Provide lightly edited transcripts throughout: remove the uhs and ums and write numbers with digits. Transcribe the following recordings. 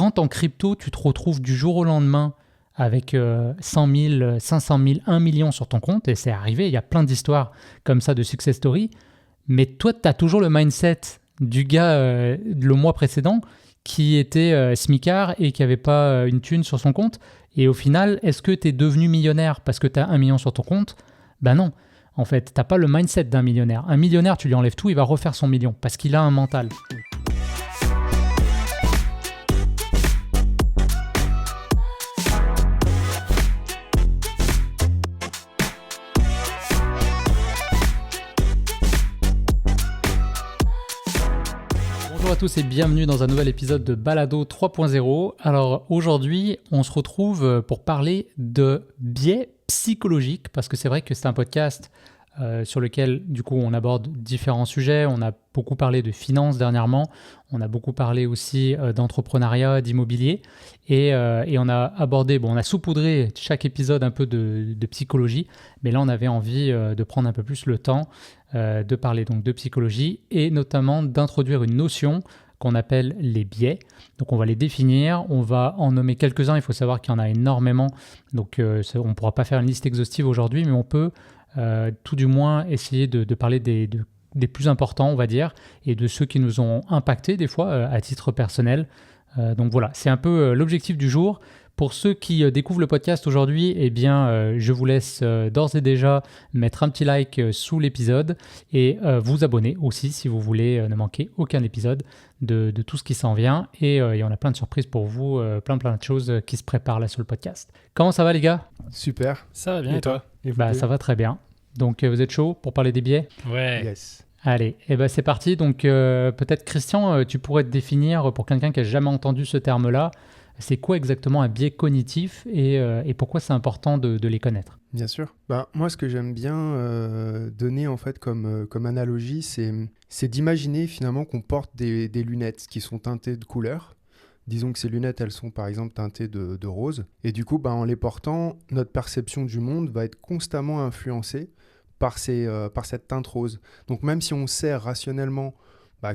quand en crypto, tu te retrouves du jour au lendemain avec 100 000, 500 000, 1 million sur ton compte, et c'est arrivé, il y a plein d'histoires comme ça de success story, mais toi, tu as toujours le mindset du gars le mois précédent qui était smicard et qui n'avait pas une thune sur son compte. Et au final, est-ce que tu es devenu millionnaire parce que tu as 1 million sur ton compte ? Ben non. En fait, tu n'as pas le mindset d'un millionnaire. Un millionnaire, tu lui enlèves tout, il va refaire son million parce qu'il a un mental. Bonjour à tous et bienvenue dans un nouvel épisode de Balado 3.0. Alors aujourd'hui, on se retrouve pour parler de biais psychologiques parce que c'est vrai que c'est un podcast sur lequel du coup on aborde différents sujets. On a beaucoup parlé de finances dernièrement, on a beaucoup parlé aussi d'entrepreneuriat, d'immobilier et on a abordé, on a saupoudré chaque épisode un peu de psychologie, mais là on avait envie de prendre un peu plus le temps de parler donc de psychologie et notamment d'introduire une notion qu'on appelle les biais. Donc on va les définir, on va en nommer quelques-uns, il faut savoir qu'il y en a énormément, donc on ne pourra pas faire une liste exhaustive aujourd'hui, mais on peut tout du moins essayer de parler des plus importants, on va dire, et de ceux qui nous ont impactés des fois à titre personnel. Donc voilà, c'est un peu l'objectif du jour. Pour ceux qui découvrent le podcast aujourd'hui, eh bien, je vous laisse d'ores et déjà mettre un petit like sous l'épisode et vous abonner aussi si vous voulez ne manquer aucun épisode de tout ce qui s'en vient. Et on a plein de surprises pour vous, plein de choses qui se préparent là sur le podcast. Comment ça va les gars ? Super. Ça va bien et toi ? Ça va très bien. Donc vous êtes chaud pour parler des biais ? Ouais. Yes. Allez, c'est parti. Donc peut-être Christian, tu pourrais te définir pour quelqu'un qui n'a jamais entendu ce terme-là. C'est quoi exactement un biais cognitif et pourquoi c'est important de les connaître ? Bien sûr. Moi, ce que j'aime bien donner en fait comme analogie, c'est d'imaginer finalement qu'on porte des lunettes qui sont teintées de couleurs. Disons que ces lunettes, elles sont par exemple teintées de rose. Et du coup, en les portant, notre perception du monde va être constamment influencée par cette teinte rose. Donc même si on sait rationnellement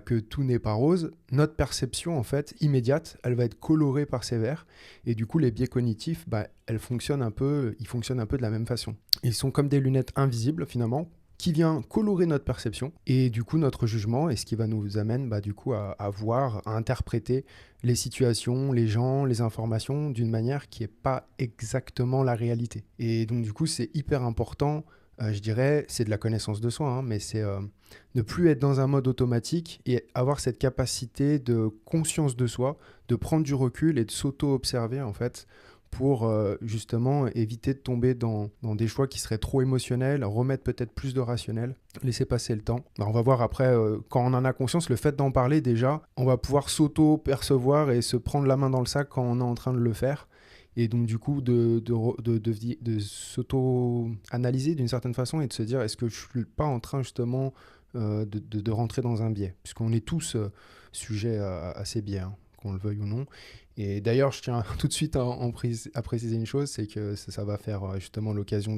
que tout n'est pas rose, notre perception en fait immédiate, elle va être colorée par ces verts et du coup les biais cognitifs, ils fonctionnent un peu de la même façon. Ils sont comme des lunettes invisibles finalement qui vient colorer notre perception et du coup notre jugement et ce qui va nous amener du coup à voir, à interpréter les situations, les gens, les informations d'une manière qui n'est pas exactement la réalité. Et donc du coup c'est hyper important. Je dirais, c'est de la connaissance de soi, mais c'est ne plus être dans un mode automatique et avoir cette capacité de conscience de soi, de prendre du recul et de s'auto-observer en fait pour justement éviter de tomber dans des choix qui seraient trop émotionnels, remettre peut-être plus de rationnel, laisser passer le temps. On va voir après, quand on en a conscience, le fait d'en parler déjà, on va pouvoir s'auto-percevoir et se prendre la main dans le sac quand on est en train de le faire. Et donc du coup de s'auto-analyser d'une certaine façon et de se dire est-ce que je ne suis pas en train justement de rentrer dans un biais, puisqu'on est tous sujets à ces biais, qu'on le veuille ou non. Et d'ailleurs je tiens tout de suite à préciser une chose, c'est que ça va faire justement l'occasion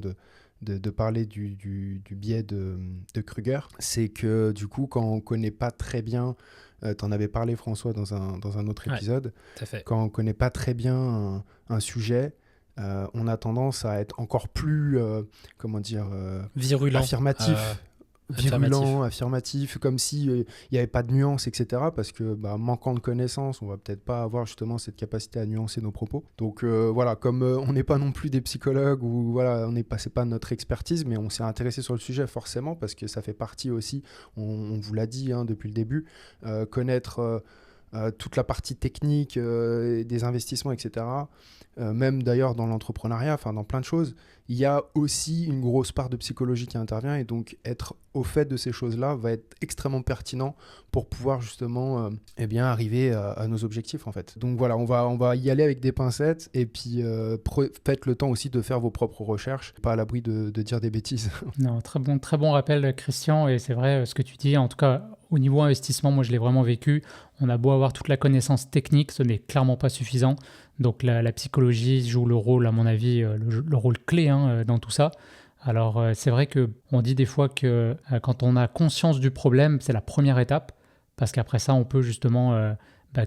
de parler du biais de Kruger. C'est que du coup quand on ne connaît pas très bien, t'en avais parlé François dans un autre épisode, tout à fait. Quand on ne connaît pas très bien un sujet, on a tendance à être encore plus, virulent. Affirmatif, comme s'il n'y avait pas de nuance, etc. Parce que manquant de connaissances, on va peut-être pas avoir justement cette capacité à nuancer nos propos. Donc comme on n'est pas non plus des psychologues, ou voilà, c'est pas notre expertise, mais on s'est intéressé sur le sujet forcément, parce que ça fait partie aussi, on vous l'a dit depuis le début, connaître toute la partie technique des investissements, etc. Même d'ailleurs dans l'entrepreneuriat, dans plein de choses, il y a aussi une grosse part de psychologie qui intervient, et donc être au fait de ces choses-là va être extrêmement pertinent pour pouvoir justement arriver à nos objectifs en fait. Donc voilà, on va y aller avec des pincettes, et puis faites le temps aussi de faire vos propres recherches, pas à l'abri de dire des bêtises. Non, très bon rappel Christian, et c'est vrai ce que tu dis, en tout cas au niveau investissement, moi je l'ai vraiment vécu. On a beau avoir toute la connaissance technique, ce n'est clairement pas suffisant. Donc la psychologie joue le rôle, à mon avis, le rôle clé dans tout ça. Alors c'est vrai qu'on dit des fois que quand on a conscience du problème, c'est la première étape, parce qu'après ça, on peut justement,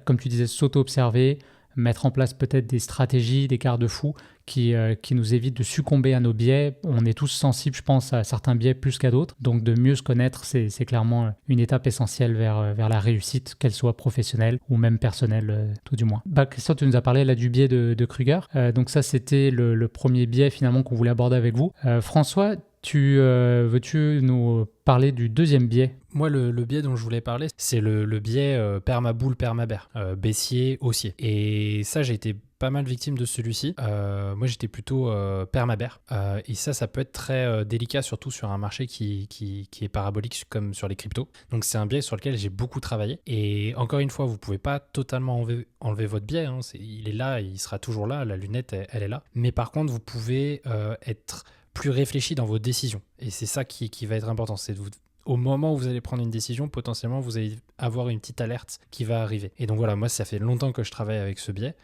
comme tu disais, s'auto-observer, mettre en place peut-être des stratégies, des garde-fous qui nous évitent de succomber à nos biais. On est tous sensibles, je pense, à certains biais plus qu'à d'autres. Donc de mieux se connaître, c'est clairement une étape essentielle vers la réussite, qu'elle soit professionnelle ou même personnelle, tout du moins. Christian, tu nous as parlé là du biais de Kruger. Donc ça, c'était le premier biais finalement qu'on voulait aborder avec vous. François, veux-tu nous parler du deuxième biais? Moi, le biais dont je voulais parler, c'est le biais perma-boule, perma-bear, baissier, haussier. Et ça, j'ai été pas mal victime de celui-ci. Moi, j'étais plutôt perma-bear. Et ça peut être très délicat, surtout sur un marché qui est parabolique comme sur les cryptos. Donc, c'est un biais sur lequel j'ai beaucoup travaillé. Et encore une fois, vous pouvez pas totalement enlever votre biais. Hein. Il est là, il sera toujours là. La lunette, elle est là. Mais par contre, vous pouvez être plus réfléchi dans vos décisions. Et c'est ça qui va être important. C'est au moment où vous allez prendre une décision, potentiellement, vous allez avoir une petite alerte qui va arriver. Et donc voilà, moi, ça fait longtemps que je travaille avec ce biais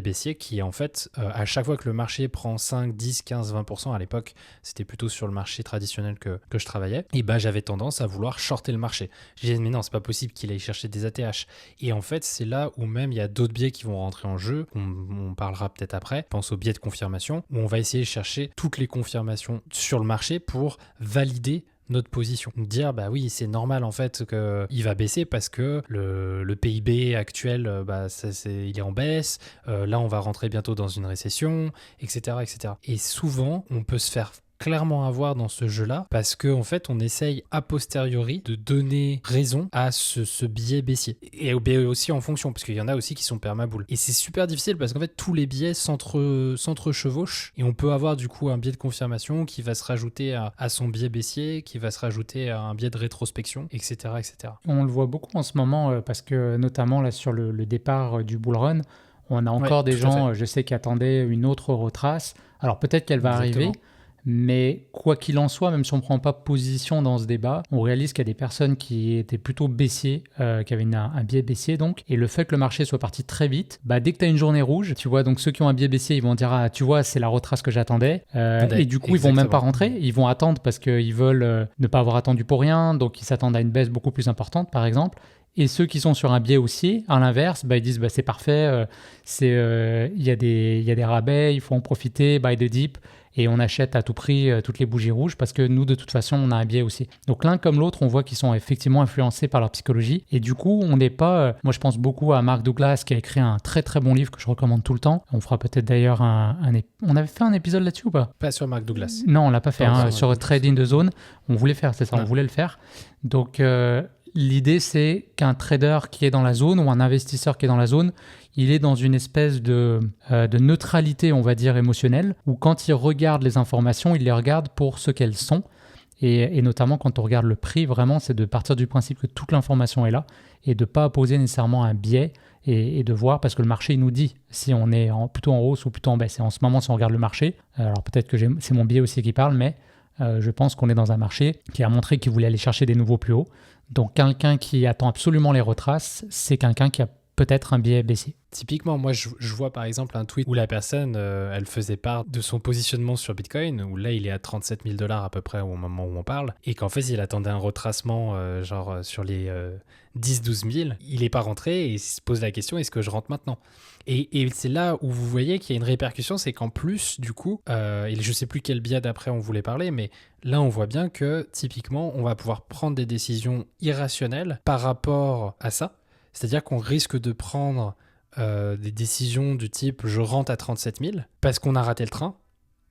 baissier qui est en fait, à chaque fois que le marché prend 5, 10, 15, 20%, à l'époque, c'était plutôt sur le marché traditionnel que je travaillais, et j'avais tendance à vouloir shorter le marché. Je disais, mais non, c'est pas possible qu'il aille chercher des ATH. Et en fait, c'est là où même il y a d'autres biais qui vont rentrer en jeu, on parlera peut-être après, je pense au biais de confirmation, où on va essayer de chercher toutes les confirmations sur le marché pour valider notre position. Dire, oui, c'est normal en fait qu'il va baisser parce que le PIB actuel, il est en baisse, là on va rentrer bientôt dans une récession, etc., etc. Et souvent, on peut se faire clairement avoir dans ce jeu-là parce qu'en fait, on essaye a posteriori de donner raison à ce biais baissier. Et aussi en fonction, parce qu'il y en a aussi qui sont permaboule. Et c'est super difficile parce qu'en fait, tous les biais s'entrechevauchent et on peut avoir du coup un biais de confirmation qui va se rajouter à son biais baissier, qui va se rajouter à un biais de rétrospection, etc., etc. On le voit beaucoup en ce moment parce que notamment là sur le départ du bull run, on a encore des gens, je sais, qui attendaient une autre retrace. Alors peut-être qu'elle va arriver, mais quoi qu'il en soit, même si on ne prend pas position dans ce débat, on réalise qu'il y a des personnes qui étaient plutôt baissiers, qui avaient un biais baissier donc, et le fait que le marché soit parti très vite, dès que tu as une journée rouge, tu vois, donc ceux qui ont un biais baissier, ils vont dire, ah tu vois, c'est la retrace que j'attendais, et du coup ils vont même pas rentrer, ils vont attendre parce qu'ils veulent ne pas avoir attendu pour rien, donc ils s'attendent à une baisse beaucoup plus importante par exemple. Et ceux qui sont sur un biais haussier, à l'inverse, ils disent c'est parfait, il y a des rabais, il faut en profiter, buy the dip, et on achète à tout prix toutes les bougies rouges parce que nous, de toute façon, on a un biais aussi. Donc l'un comme l'autre, on voit qu'ils sont effectivement influencés par leur psychologie. Et du coup, on n'est pas... moi, je pense beaucoup à Mark Douglas qui a écrit un très très bon livre que je recommande tout le temps. On fera peut-être d'ailleurs on avait fait un épisode là-dessus ou pas? Pas sur Mark Douglas. Non, on l'a pas fait. Sur Trade in the Zone, on voulait faire, c'est ça, on voulait le faire. Donc... l'idée, c'est qu'un trader qui est dans la zone ou un investisseur qui est dans la zone, il est dans une espèce de neutralité, on va dire, émotionnelle, où quand il regarde les informations, il les regarde pour ce qu'elles sont. Et notamment, quand on regarde le prix, vraiment, c'est de partir du principe que toute l'information est là et de ne pas opposer nécessairement un biais et de voir, parce que le marché il nous dit si on est plutôt en hausse ou plutôt en baisse. Et en ce moment, si on regarde le marché, alors peut-être que c'est mon biais aussi qui parle, mais je pense qu'on est dans un marché qui a montré qu'il voulait aller chercher des nouveaux plus hauts. Donc quelqu'un qui attend absolument les retraces, c'est quelqu'un qui a peut-être un biais baissier. Typiquement, moi, je vois par exemple un tweet où la personne, elle faisait part de son positionnement sur Bitcoin, où là, il est à 37 000 $ à peu près au moment où on parle, et qu'en fait, il attendait un retracement sur les 10-12 000. Il n'est pas rentré et il se pose la question, est-ce que je rentre maintenant ? Et c'est là où vous voyez qu'il y a une répercussion, c'est qu'en plus, du coup, et je ne sais plus quel biais d'après on voulait parler, mais là, on voit bien que typiquement, on va pouvoir prendre des décisions irrationnelles par rapport à ça. C'est-à-dire qu'on risque de prendre des décisions du type je rentre à 37 000 parce qu'on a raté le train.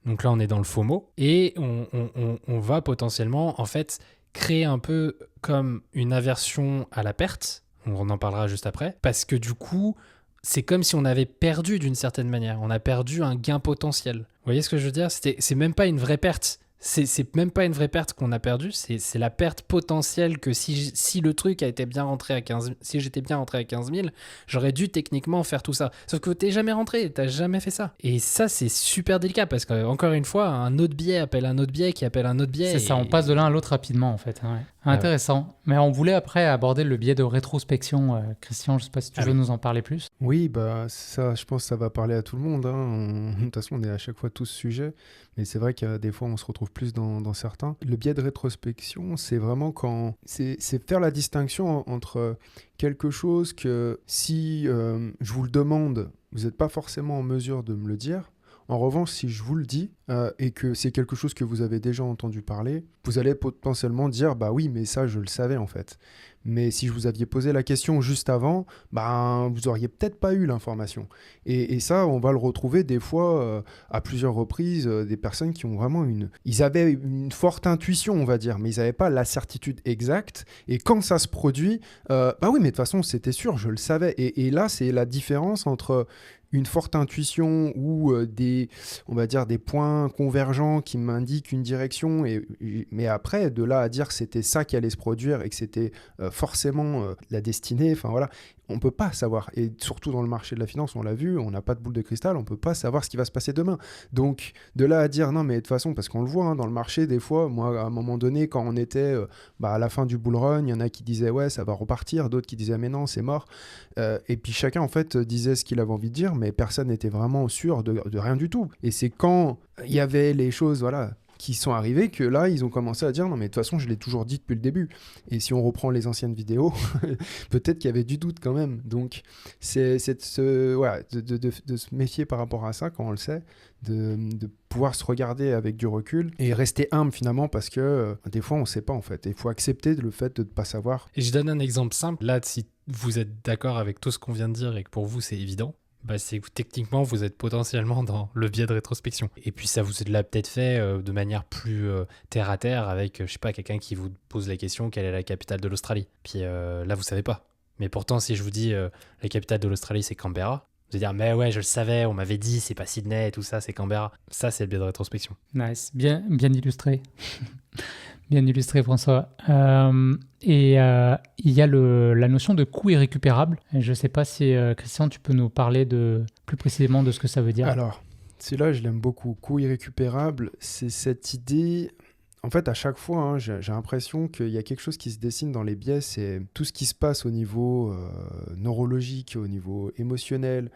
Donc là, on est dans le FOMO et on va potentiellement en fait créer un peu comme une aversion à la perte. On en parlera juste après. Parce que du coup, c'est comme si on avait perdu d'une certaine manière. On a perdu un gain potentiel. Vous voyez ce que je veux dire ? C'est même pas une vraie perte. C'est même pas une vraie perte qu'on a perdue, c'est la perte potentielle que si le truc a été bien rentré à 15 000, si j'étais bien rentré à 15 000, j'aurais dû techniquement faire tout ça. Sauf que t'es jamais rentré, t'as jamais fait ça. Et ça, c'est super délicat parce qu'encore une fois, un autre biais appelle un autre biais qui appelle un autre biais. C'est ça, on passe de l'un à l'autre rapidement en fait. Ouais. Intéressant. Mais on voulait après aborder le biais de rétrospection. Christian, je ne sais pas si tu veux nous en parler plus. Oui, bah ça, je pense que ça va parler à tout le monde, hein. De toute façon, on est à chaque fois tous sujets, mais c'est vrai que des fois, on se retrouve plus dans certains. Le biais de rétrospection, c'est vraiment quand... C'est faire la distinction entre quelque chose que si je vous le demande, vous n'êtes pas forcément en mesure de me le dire. En revanche, si je vous le dis et que c'est quelque chose que vous avez déjà entendu parler, vous allez potentiellement dire « bah oui, mais ça, je le savais en fait ». Mais si je vous aviez posé la question juste avant, vous auriez peut-être pas eu l'information. Et ça, on va le retrouver des fois à plusieurs reprises, des personnes qui ont vraiment Ils avaient une forte intuition, on va dire, mais ils n'avaient pas la certitude exacte. Et quand ça se produit, bah oui, mais de toute façon, c'était sûr, je le savais. Et là, c'est la différence entre une forte intuition ou on va dire des points convergents qui m'indiquent une direction, mais après, de là à dire que c'était ça qui allait se produire et que c'était forcément la destinée, enfin voilà, on ne peut pas savoir. Et surtout dans le marché de la finance, on l'a vu, on n'a pas de boule de cristal, on ne peut pas savoir ce qui va se passer demain. Donc, de là à dire, non, mais de toute façon, parce qu'on le voit dans le marché, des fois, moi, à un moment donné, quand on était à la fin du bull run, il y en a qui disaient, ouais, ça va repartir, d'autres qui disaient, mais non, c'est mort. Et puis chacun, en fait, disait ce qu'il avait envie de dire, mais personne n'était vraiment sûr de rien du tout. Et c'est quand il y avait les choses, voilà, qui sont arrivés que là, ils ont commencé à dire « Non, mais de toute façon, je l'ai toujours dit depuis le début. » Et si on reprend les anciennes vidéos, peut-être qu'il y avait du doute quand même. Donc, c'est de se méfier par rapport à ça quand on le sait, de pouvoir se regarder avec du recul et rester humble finalement parce que des fois, on ne sait pas en fait. Il faut accepter le fait de ne pas savoir. Et je donne un exemple simple. Là, si vous êtes d'accord avec tout ce qu'on vient de dire et que pour vous, c'est évident, c'est que techniquement, vous êtes potentiellement dans le biais de rétrospection. Et puis ça vous l'a peut-être fait de manière plus terre à terre avec, je sais pas, quelqu'un qui vous pose la question quelle est la capitale de l'Australie. Puis là, vous savez pas. Mais pourtant, si je vous dis la capitale de l'Australie, c'est Canberra, vous allez dire, mais ouais, je le savais, on m'avait dit, c'est pas Sydney et tout ça, c'est Canberra. Ça, c'est le biais de rétrospection. Nice, bien illustré. Bien illustré, François. Il y a la notion de coût irrécupérable. Et je ne sais pas si, Christian, tu peux nous parler plus précisément de ce que ça veut dire. Alors, celui-là, je l'aime beaucoup. Coût irrécupérable, c'est cette idée... En fait, à chaque fois, j'ai l'impression qu'il y a quelque chose qui se dessine dans les biais, c'est tout ce qui se passe au niveau neurologique, au niveau émotionnel,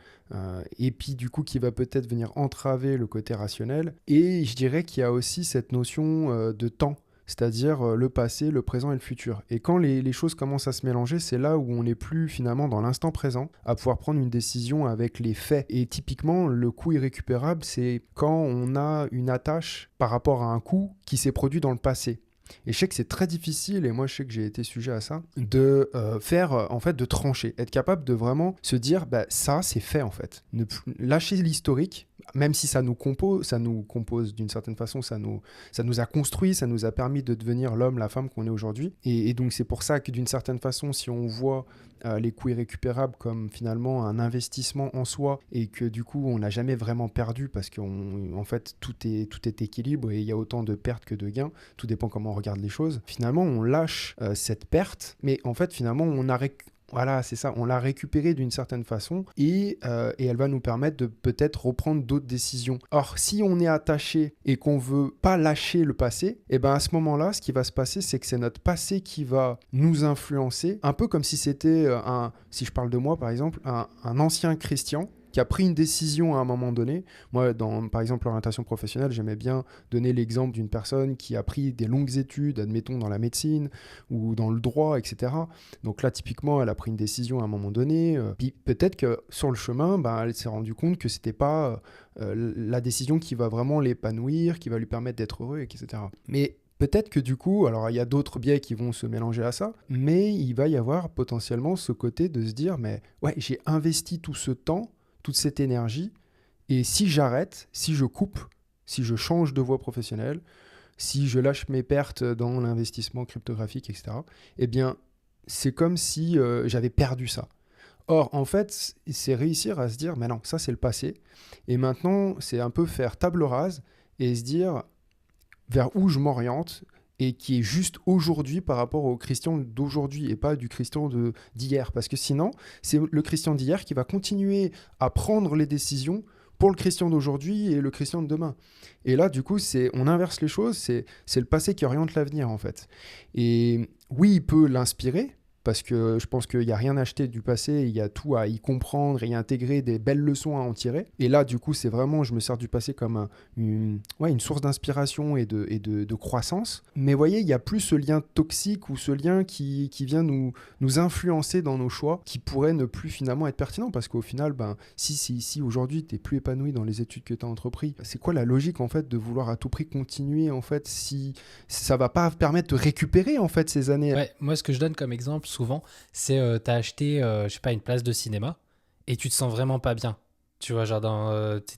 et puis du coup qui va peut-être venir entraver le côté rationnel. Et je dirais qu'il y a aussi cette notion de temps. C'est-à-dire le passé, le présent et le futur. Et quand les choses commencent à se mélanger, c'est là où on n'est plus finalement dans l'instant présent, à pouvoir prendre une décision avec les faits. Et typiquement, le coût irrécupérable, c'est quand on a une attache par rapport à un coût qui s'est produit dans le passé. Et je sais que c'est très difficile, et moi je sais que j'ai été sujet à ça, de de trancher, être capable de vraiment se dire, ça c'est fait en fait. Lâcher l'historique, même si ça nous compose d'une certaine façon, ça nous a construit, ça nous a permis de devenir l'homme, la femme qu'on est aujourd'hui. Et donc c'est pour ça que d'une certaine façon, si on voit les coûts irrécupérables comme finalement un investissement en soi et que du coup on n'a jamais vraiment perdu parce qu'en fait tout est équilibre et il y a autant de pertes que de gains, tout dépend comment on regarde les choses. Finalement on lâche cette perte, mais en fait finalement voilà, c'est ça, on l'a récupérée d'une certaine façon et elle va nous permettre de peut-être reprendre d'autres décisions. Or, si on est attaché et qu'on veut pas lâcher le passé, à ce moment-là, ce qui va se passer, c'est que c'est notre passé qui va nous influencer, un peu comme si c'était, si je parle de moi par exemple, un ancien Christian qui a pris une décision à un moment donné. Moi, par exemple, l'orientation professionnelle, j'aimais bien donner l'exemple d'une personne qui a pris des longues études, admettons dans la médecine ou dans le droit, etc. Donc là, typiquement, elle a pris une décision à un moment donné. Puis peut-être que sur le chemin, elle s'est rendue compte que c'était pas la décision qui va vraiment l'épanouir, qui va lui permettre d'être heureux, etc. Mais peut-être que du coup, alors il y a d'autres biais qui vont se mélanger à ça, mais il va y avoir potentiellement ce côté de se dire, mais ouais, j'ai investi tout ce temps, toute cette énergie, et si j'arrête, si je coupe, si je change de voie professionnelle, si je lâche mes pertes dans l'investissement cryptographique, etc., c'est comme si j'avais perdu ça. Or, en fait, c'est réussir à se dire, mais non, ça c'est le passé, et maintenant, c'est un peu faire table rase, et se dire vers où je m'oriente, et qui est juste aujourd'hui par rapport au Christian d'aujourd'hui et pas du Christian d'hier. Parce que sinon, c'est le Christian d'hier qui va continuer à prendre les décisions pour le Christian d'aujourd'hui et le Christian de demain. Et là, du coup, on inverse les choses, c'est le passé qui oriente l'avenir, en fait. Et oui, il peut l'inspirer, parce que je pense qu'il n'y a rien à acheter du passé, il y a tout à y comprendre et y intégrer, des belles leçons à en tirer. Et là, du coup, c'est vraiment, je me sers du passé comme une source d'inspiration et de croissance. Mais vous voyez, il n'y a plus ce lien toxique ou ce lien qui vient nous influencer dans nos choix, qui pourrait ne plus finalement être pertinent, parce qu'au final, si aujourd'hui, tu n'es plus épanoui dans les études que tu as entrepris, c'est quoi la logique, en fait, de vouloir à tout prix continuer, en fait, si ça ne va pas permettre de récupérer, en fait, ces années? Ouais, moi, ce que je donne comme exemple, souvent, c'est t'as acheté, je sais pas, une place de cinéma et tu te sens vraiment pas bien. Tu vois, genre,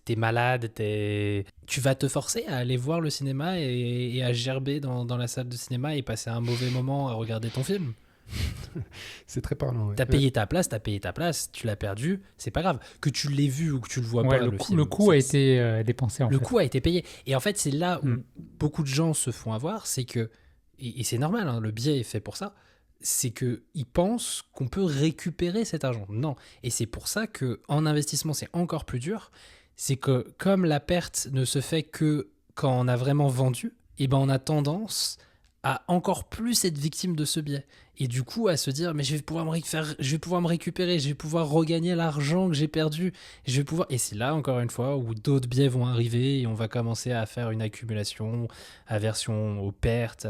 t'es malade, tu vas te forcer à aller voir le cinéma et à gerber dans la salle de cinéma et passer un mauvais moment à regarder ton film. C'est très parlant. Ouais. T'as payé ta place, tu l'as perdu, c'est pas grave. Que tu l'aies vu ou que tu le vois pas, film. Le coût a été dépensé, en fait. Le coût a été payé. Et en fait, c'est là où Mm. beaucoup de gens se font avoir, c'est que, et c'est normal, hein, le biais est fait pour ça, c'est qu'ils pensent qu'on peut récupérer cet argent. Non. Et c'est pour ça qu'en investissement, c'est encore plus dur. C'est que comme la perte ne se fait que quand on a vraiment vendu, eh ben on a tendance à encore plus être victime de ce biais. Et du coup, à se dire, mais je vais pouvoir me récupérer, je vais pouvoir regagner l'argent que j'ai perdu, je vais pouvoir... Et c'est là, encore une fois, où d'autres biais vont arriver et on va commencer à faire une accumulation, aversion aux pertes,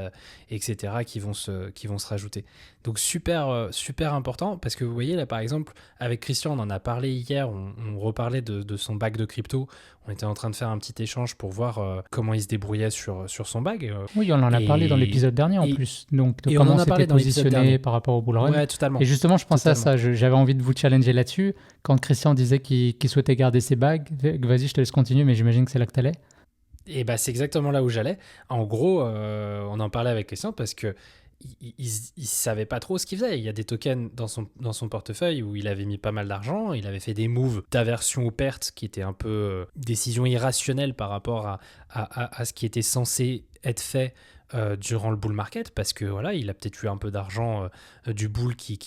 etc., qui vont se rajouter. Donc, super important, parce que vous voyez, là, par exemple, avec Christian, on en a parlé hier, on reparlait de son bag de crypto. On était en train de faire un petit échange pour voir comment il se débrouillait sur son bag. Oui, on en a parlé dans l'épisode dernier en plus. Donc, de comment on s'était positionné par rapport au bull run. Ouais, totalement. Et justement, je pensais à ça. J'avais envie de vous challenger là-dessus. Quand Christian disait qu'il souhaitait garder ses bagues, vas-y, je te laisse continuer, mais j'imagine que c'est là que tu allais. Et bah, c'est exactement là où j'allais. En gros, on en parlait avec Christian parce que il savait pas trop ce qu'il faisait. Il y a des tokens dans son portefeuille où il avait mis pas mal d'argent. Il avait fait des moves d'aversion aux pertes qui étaient un peu décisions irrationnelles par rapport à ce qui était censé être fait durant le bull market, parce que voilà, il a peut-être eu un peu d'argent du bull qui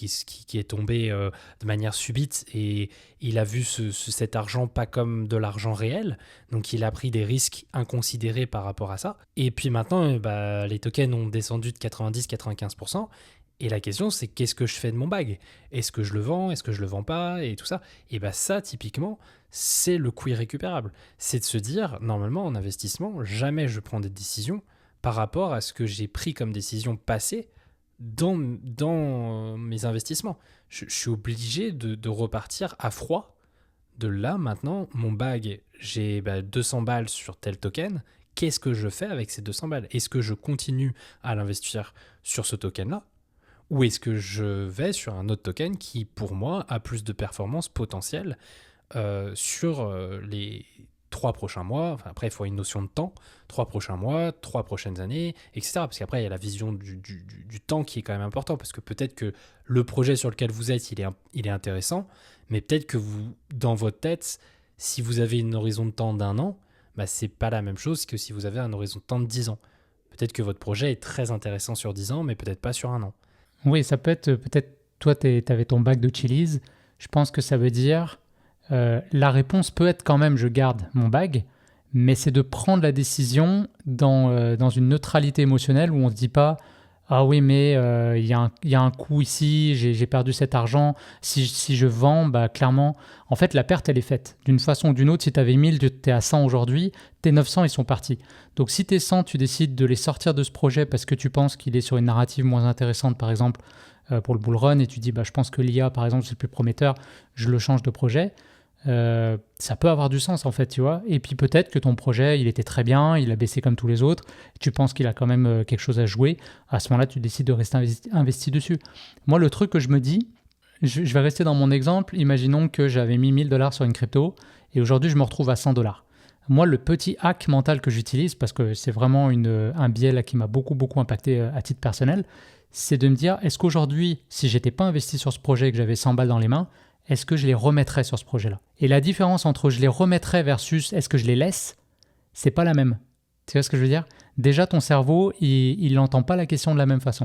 est tombé de manière subite, et il a vu cet argent pas comme de l'argent réel, donc il a pris des risques inconsidérés par rapport à ça. Et puis maintenant, les tokens ont descendu de 90-95%. Et la question, c'est qu'est-ce que je fais de mon bag? Est-ce que je le vends? Est-ce que je le vends pas? Et tout ça. Et ça, typiquement, c'est le coût irrécupérable. C'est de se dire, normalement, en investissement, jamais je prends des décisions par rapport à ce que j'ai pris comme décision passée dans mes investissements. Je suis obligé de repartir à froid. De là, maintenant, mon bag, j'ai 200 balles sur tel token. Qu'est-ce que je fais avec ces 200 balles? Est-ce que je continue à l'investir sur ce token-là? Ou est-ce que je vais sur un autre token qui, pour moi, a plus de performance potentielle sur les 3 prochains mois? Enfin, après, il faut une notion de temps. 3 prochains mois, 3 prochaines années, etc. Parce qu'après, il y a la vision du temps qui est quand même important. Parce que peut-être que le projet sur lequel vous êtes, il est intéressant. Mais peut-être que vous, dans votre tête, si vous avez une horizon de temps d'1 an, c'est pas la même chose que si vous avez un horizon de temps de 10 ans. Peut-être que votre projet est très intéressant sur 10 ans, mais peut-être pas sur 1 an. Oui, ça peut être, toi, tu avais ton bac de Chili's. Je pense que ça veut dire, la réponse peut être quand même, je garde mon bag, mais c'est de prendre la décision dans une neutralité émotionnelle où on ne se dit pas, ah oui, mais il y a un coût ici, j'ai perdu cet argent. Si je vends, clairement, en fait, la perte, elle est faite. D'une façon ou d'une autre, si tu avais 1000, tu es à 100 aujourd'hui, tes 900, ils sont partis. Donc, si tes 100, tu décides de les sortir de ce projet parce que tu penses qu'il est sur une narrative moins intéressante, par exemple, pour le bull run, et tu dis, je pense que l'IA, par exemple, c'est le plus prometteur, je le change de projet. Ça peut avoir du sens en fait, tu vois. Et puis peut-être que ton projet, il était très bien, il a baissé comme tous les autres, tu penses qu'il a quand même quelque chose à jouer, à ce moment-là, tu décides de rester investi dessus. Moi, le truc que je me dis, je vais rester dans mon exemple, imaginons que j'avais mis $1000 sur une crypto, et aujourd'hui, je me retrouve à $100. Moi, le petit hack mental que j'utilise, parce que c'est vraiment un biais là qui m'a beaucoup impacté à titre personnel, c'est de me dire, est-ce qu'aujourd'hui, si j'étais pas investi sur ce projet et que j'avais 100 balles dans les mains, est-ce que je les remettrais sur ce projet-là? Et la différence entre je les remettrais versus est-ce que je les laisse, c'est pas la même. Tu vois ce que je veux dire? Déjà, ton cerveau, il n'entend pas la question de la même façon.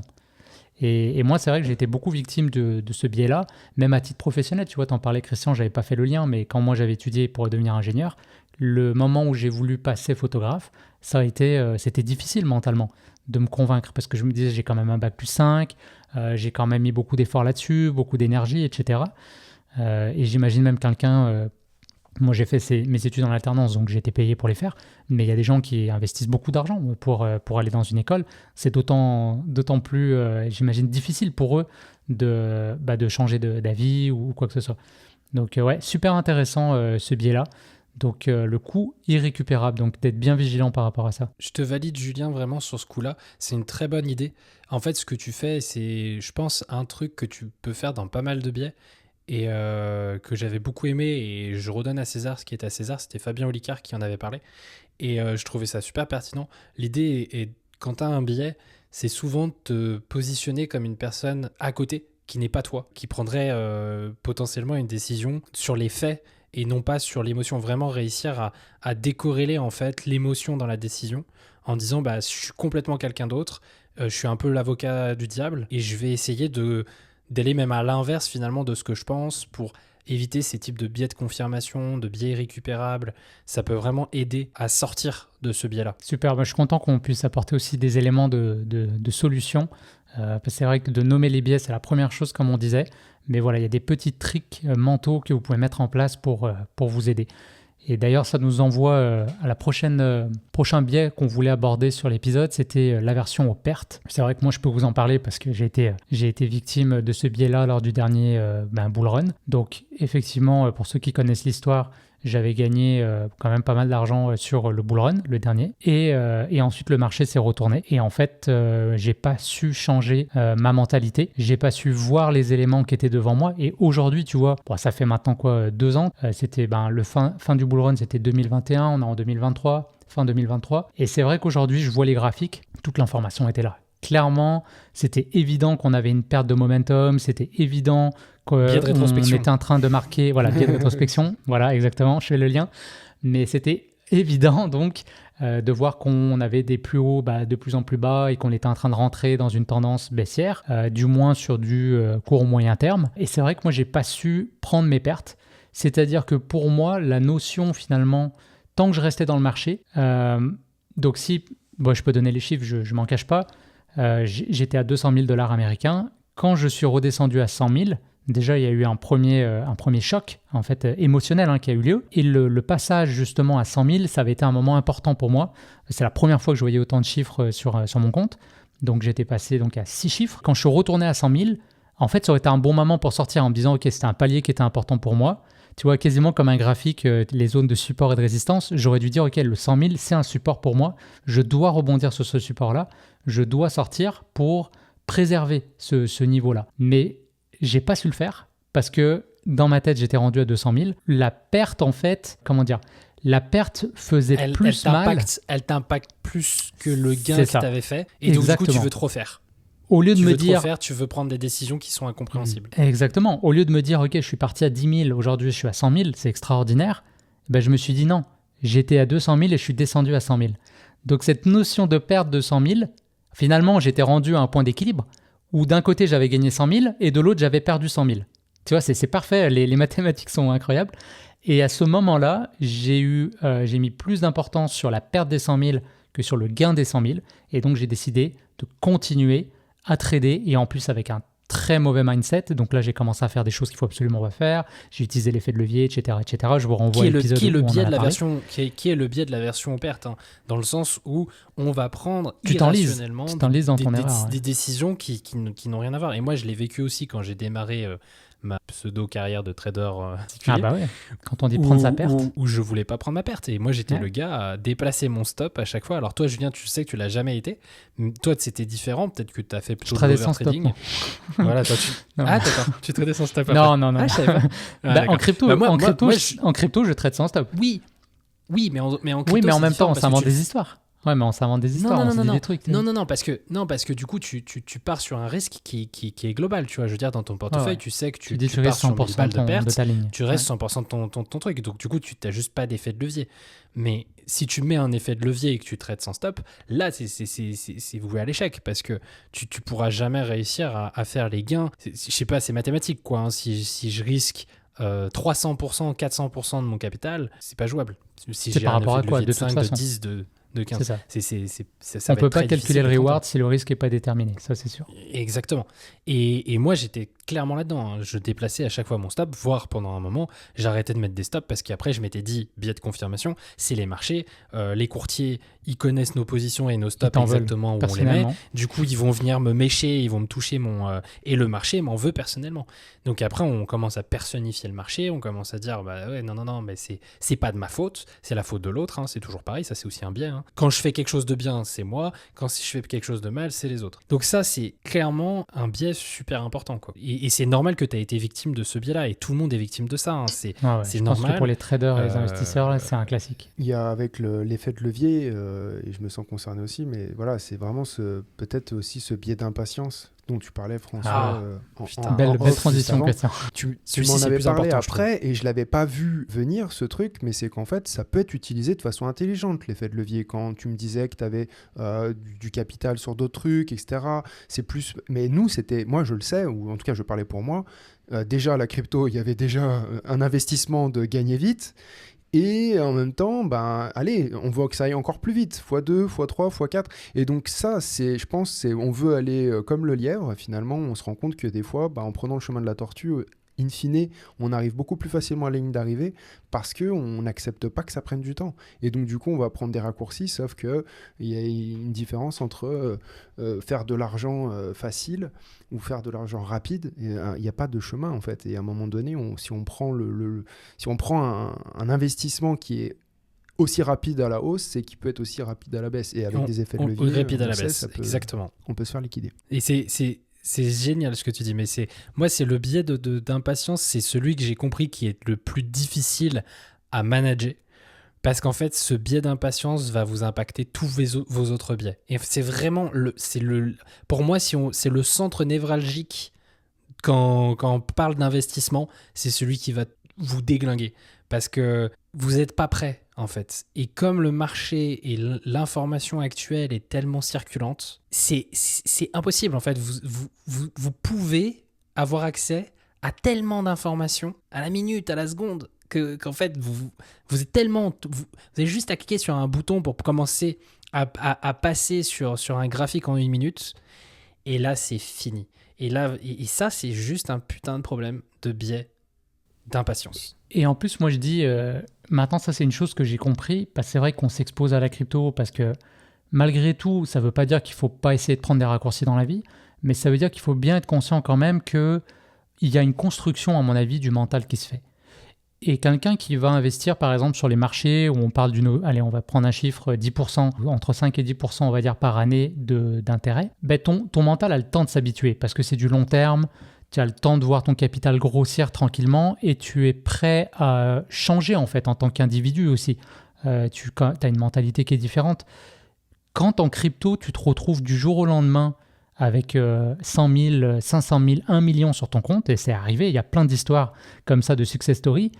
Et moi, c'est vrai que j'ai été beaucoup victime de ce biais-là, même à titre professionnel. Tu vois, t'en parlais, Christian, j'avais pas fait le lien, mais quand moi j'avais étudié pour devenir ingénieur, le moment où j'ai voulu passer photographe, c'était difficile mentalement de me convaincre parce que je me disais, j'ai quand même un bac plus 5, j'ai quand même mis beaucoup d'efforts là-dessus, beaucoup d'énergie, etc. Et j'imagine même quelqu'un... moi, j'ai fait mes études en alternance, donc j'ai été payé pour les faire. Mais il y a des gens qui investissent beaucoup d'argent pour aller dans une école. C'est d'autant plus, j'imagine, difficile pour eux de changer d'avis ou quoi que ce soit. Donc, ouais, super intéressant ce biais-là. Donc, le coût irrécupérable. Donc, d'être bien vigilant par rapport à ça. Je te valide, Julien, vraiment sur ce coup-là. C'est une très bonne idée. En fait, ce que tu fais, c'est, je pense, un truc que tu peux faire dans pas mal de biais. Et que j'avais beaucoup aimé, et je redonne à César ce qui est à César, c'était Fabien Olicard qui en avait parlé, et je trouvais ça super pertinent. L'idée est quand tu as un biais, c'est souvent de te positionner comme une personne à côté, qui n'est pas toi, qui prendrait potentiellement une décision sur les faits, et non pas sur l'émotion. Vraiment réussir à décorréler en fait l'émotion dans la décision, en disant je suis complètement quelqu'un d'autre, je suis un peu l'avocat du diable, et je vais essayer d'aller même à l'inverse finalement de ce que je pense pour éviter ces types de biais de confirmation, de biais irrécupérables. Ça peut vraiment aider à sortir de ce biais-là. Super, je suis content qu'on puisse apporter aussi des éléments de solution. Parce que c'est vrai que de nommer les biais, c'est la première chose comme on disait. Mais voilà, il y a des petits tricks mentaux que vous pouvez mettre en place pour vous aider. Et d'ailleurs, ça nous envoie à la prochain biais qu'on voulait aborder sur l'épisode, c'était l'aversion aux pertes. C'est vrai que moi, je peux vous en parler parce que j'ai été victime de ce biais-là lors du dernier bull run. Donc, effectivement, pour ceux qui connaissent l'histoire, j'avais gagné quand même pas mal d'argent sur le bull run, le dernier. Et ensuite, le marché s'est retourné. Et en fait, j'ai pas su changer ma mentalité. J'ai pas su voir les éléments qui étaient devant moi. Et aujourd'hui, tu vois, ça fait maintenant 2 ans. C'était le fin du bull run, c'était 2021. On est en 2023, fin 2023. Et c'est vrai qu'aujourd'hui, je vois les graphiques. Toute l'information était là. Clairement, c'était évident qu'on avait une perte de momentum. C'était évident qu'on était en train de marquer, biais de rétrospection, voilà, exactement, je fais le lien, mais c'était évident donc de voir qu'on avait des plus hauts de plus en plus bas et qu'on était en train de rentrer dans une tendance baissière, du moins sur du court moyen terme. Et c'est vrai que moi, j'ai pas su prendre mes pertes, c'est-à-dire que pour moi, la notion finalement, tant que je restais dans le marché, donc si, je peux donner les chiffres, je m'en cache pas, j'étais à $200,000 américains, quand je suis redescendu à 100,000, déjà, il y a eu un premier choc en fait, émotionnel qui a eu lieu. Et le passage justement à 100 000, ça avait été un moment important pour moi. C'est la première fois que je voyais autant de chiffres sur mon compte. Donc, j'étais passé à 6 chiffres. Quand je suis retourné à 100 000, en fait, ça aurait été un bon moment pour sortir en me disant « Ok, c'était un palier qui était important pour moi. » Tu vois, quasiment comme un graphique, les zones de support et de résistance. J'aurais dû dire « Ok, le 100 000, c'est un support pour moi. Je dois rebondir sur ce support-là. Je dois sortir pour préserver ce niveau-là. » Mais j'ai pas su le faire parce que dans ma tête, j'étais rendu à 200 000. La perte, en fait, la perte faisait plus mal. Elle t'impacte plus que le gain que tu avais fait. Et Exactement. Donc, du coup, tu veux trop faire. Au lieu de me dire, tu veux prendre des décisions qui sont incompréhensibles. Exactement. Au lieu de me dire, ok, je suis parti à 10 000, aujourd'hui je suis à 100 000, c'est extraordinaire. Je me suis dit non, j'étais à 200 000 et je suis descendu à 100 000. Donc cette notion de perte de 100 000, finalement, j'étais rendu à un point d'équilibre où d'un côté j'avais gagné 100 000 et de l'autre j'avais perdu 100 000. Tu vois, c'est parfait, les mathématiques sont incroyables. Et à ce moment-là, j'ai mis plus d'importance sur la perte des 100 000 que sur le gain des 100 000. Et donc j'ai décidé de continuer à trader et en plus avec un très mauvais mindset. Donc là, j'ai commencé à faire des choses qu'il faut absolument pas faire. J'ai utilisé l'effet de levier, etc., etc. Je vous renvoie à l'épisode qui est le où on biais en a de la parlé. version, qui est le biais de la version perte, dans le sens où on va prendre tu irrationnellement t'enlises dans ton erreur, des décisions qui n'ont rien à voir. Et moi, je l'ai vécu aussi quand j'ai démarré ma pseudo-carrière de trader particulier. Ah bah ouais, quand on dit prendre sa perte. Où je voulais pas prendre ma perte. Et moi, j'étais le gars à déplacer mon stop à chaque fois. Alors toi, Julien, tu sais que tu l'as jamais été. Toi, c'était différent. Peut-être que tu as fait plutôt de l'overtrading. Voilà, toi, Ah, d'accord. Tu tradais sans stop. Non. Ah, je savais pas. En crypto, en crypto, je trade sans stop. Oui, mais en crypto, Oui, mais en c'est même temps, on différent s'invente parce que des histoires. Ouais, mais on s'invente des histoires, on se dit des trucs. Non, parce que du coup, tu pars sur un risque qui est global, tu vois. Je veux dire, dans ton portefeuille, tu sais que tu pars sur 1000 balles de perte, de ta ligne. tu restes 100% de ton truc. Donc, du coup, tu n'as juste pas d'effet de levier. Mais si tu mets un effet de levier et que tu traites sans stop, là, c'est voué à l'échec parce que tu pourras jamais réussir à faire les gains. Je sais pas, c'est mathématique, quoi. Hein. Si je risque 300%, 400% de mon capital, c'est pas jouable. Si c'est j'ai par un rapport à effet de quoi, levier de de 5, toute de façon. 10, de 15. C'est ça. Ça On va peut être pas très calculer le difficile de reward si le risque n'est pas déterminé, ça c'est sûr. Exactement. Et moi, j'étais clairement là-dedans. Hein. Je déplaçais à chaque fois mon stop, voire pendant un moment, j'arrêtais de mettre des stops parce qu'après, je m'étais dit, biais de confirmation, c'est les marchés. Les courtiers, ils connaissent nos positions et nos stops exactement où on les met. Du coup, ils vont venir me mécher, ils vont me toucher et le marché m'en veut personnellement. Donc après, on commence à personnifier le marché, on commence à dire, bah ouais, non, mais c'est pas de ma faute, c'est la faute de l'autre. Hein. C'est toujours pareil, ça c'est aussi un biais. Hein. Quand je fais quelque chose de bien, c'est moi. Quand je fais quelque chose de mal, c'est les autres. Donc ça, c'est clairement un biais super important, quoi. Et c'est normal que tu aies été victime de ce biais-là, et tout le monde est victime de ça. Hein. C'est normal. Je pense que pour les traders et les investisseurs, là, c'est un classique. Il y a avec l'effet de levier, et je me sens concerné aussi, mais voilà, c'est vraiment peut-être aussi ce biais d'impatience dont tu parlais, François. Belle transition, Christian. Tu m'en avais parlé après, et je l'avais pas vu venir, ce truc, mais c'est qu'en fait, ça peut être utilisé de façon intelligente, l'effet de levier. Quand tu me disais que tu avais du capital sur d'autres trucs, etc., c'est plus... Mais nous, moi, je le sais, ou en tout cas, je parlais pour moi, déjà, la crypto, il y avait déjà un investissement de gagner vite. Et en même temps, allez, on voit que ça aille encore plus vite, x2, x3, x4. Et donc ça, je pense, on veut aller comme le lièvre. Finalement, on se rend compte que des fois, en prenant le chemin de la tortue, in fine, on arrive beaucoup plus facilement à la ligne d'arrivée parce qu'on n'accepte pas que ça prenne du temps. Et donc, du coup, on va prendre des raccourcis, sauf qu'il y a une différence entre faire de l'argent facile ou faire de l'argent rapide. Il n'y a pas de chemin, en fait. Et à un moment donné, si on prend, si on prend un investissement qui est aussi rapide à la hausse, c'est qu'il peut être aussi rapide à la baisse. Et avec des effets de levier, rapide à la baisse, exactement. On peut se faire liquider. Et c'est génial ce que tu dis, mais moi, c'est le biais d'impatience, c'est celui que j'ai compris qui est le plus difficile à manager. Parce qu'en fait, ce biais d'impatience va vous impacter tous vos autres biais. Et c'est vraiment, pour moi, c'est le centre névralgique quand on parle d'investissement, c'est celui qui va vous déglinguer. Parce que vous n'êtes pas prêt, en fait. Et comme le marché et l'information actuelle est tellement circulante, c'est impossible, en fait. Vous pouvez avoir accès à tellement d'informations, à la minute, à la seconde, qu'en fait, vous êtes tellement... Vous avez juste à cliquer sur un bouton pour commencer à passer sur un graphique en 1 minute. Et là, c'est fini. Et ça, c'est juste un putain de problème de biais d'impatience. Et en plus, moi, je dis, maintenant, ça, c'est une chose que j'ai compris, parce que c'est vrai qu'on s'expose à la crypto, parce que malgré tout, ça ne veut pas dire qu'il ne faut pas essayer de prendre des raccourcis dans la vie, mais ça veut dire qu'il faut bien être conscient quand même qu'il y a une construction, à mon avis, du mental qui se fait. Et quelqu'un qui va investir, par exemple, sur les marchés, où on parle allez, on va prendre un chiffre, 10%, entre 5 et 10%, on va dire, par année d'intérêt, ton mental a le temps de s'habituer, parce que c'est du long terme. Tu as le temps de voir ton capital grossir tranquillement et tu es prêt à changer en fait en tant qu'individu aussi. Tu as une mentalité qui est différente. Quand en crypto, tu te retrouves du jour au lendemain avec 100 000, 500 000, 1 million sur ton compte, et c'est arrivé, il y a plein d'histoires comme ça de success story,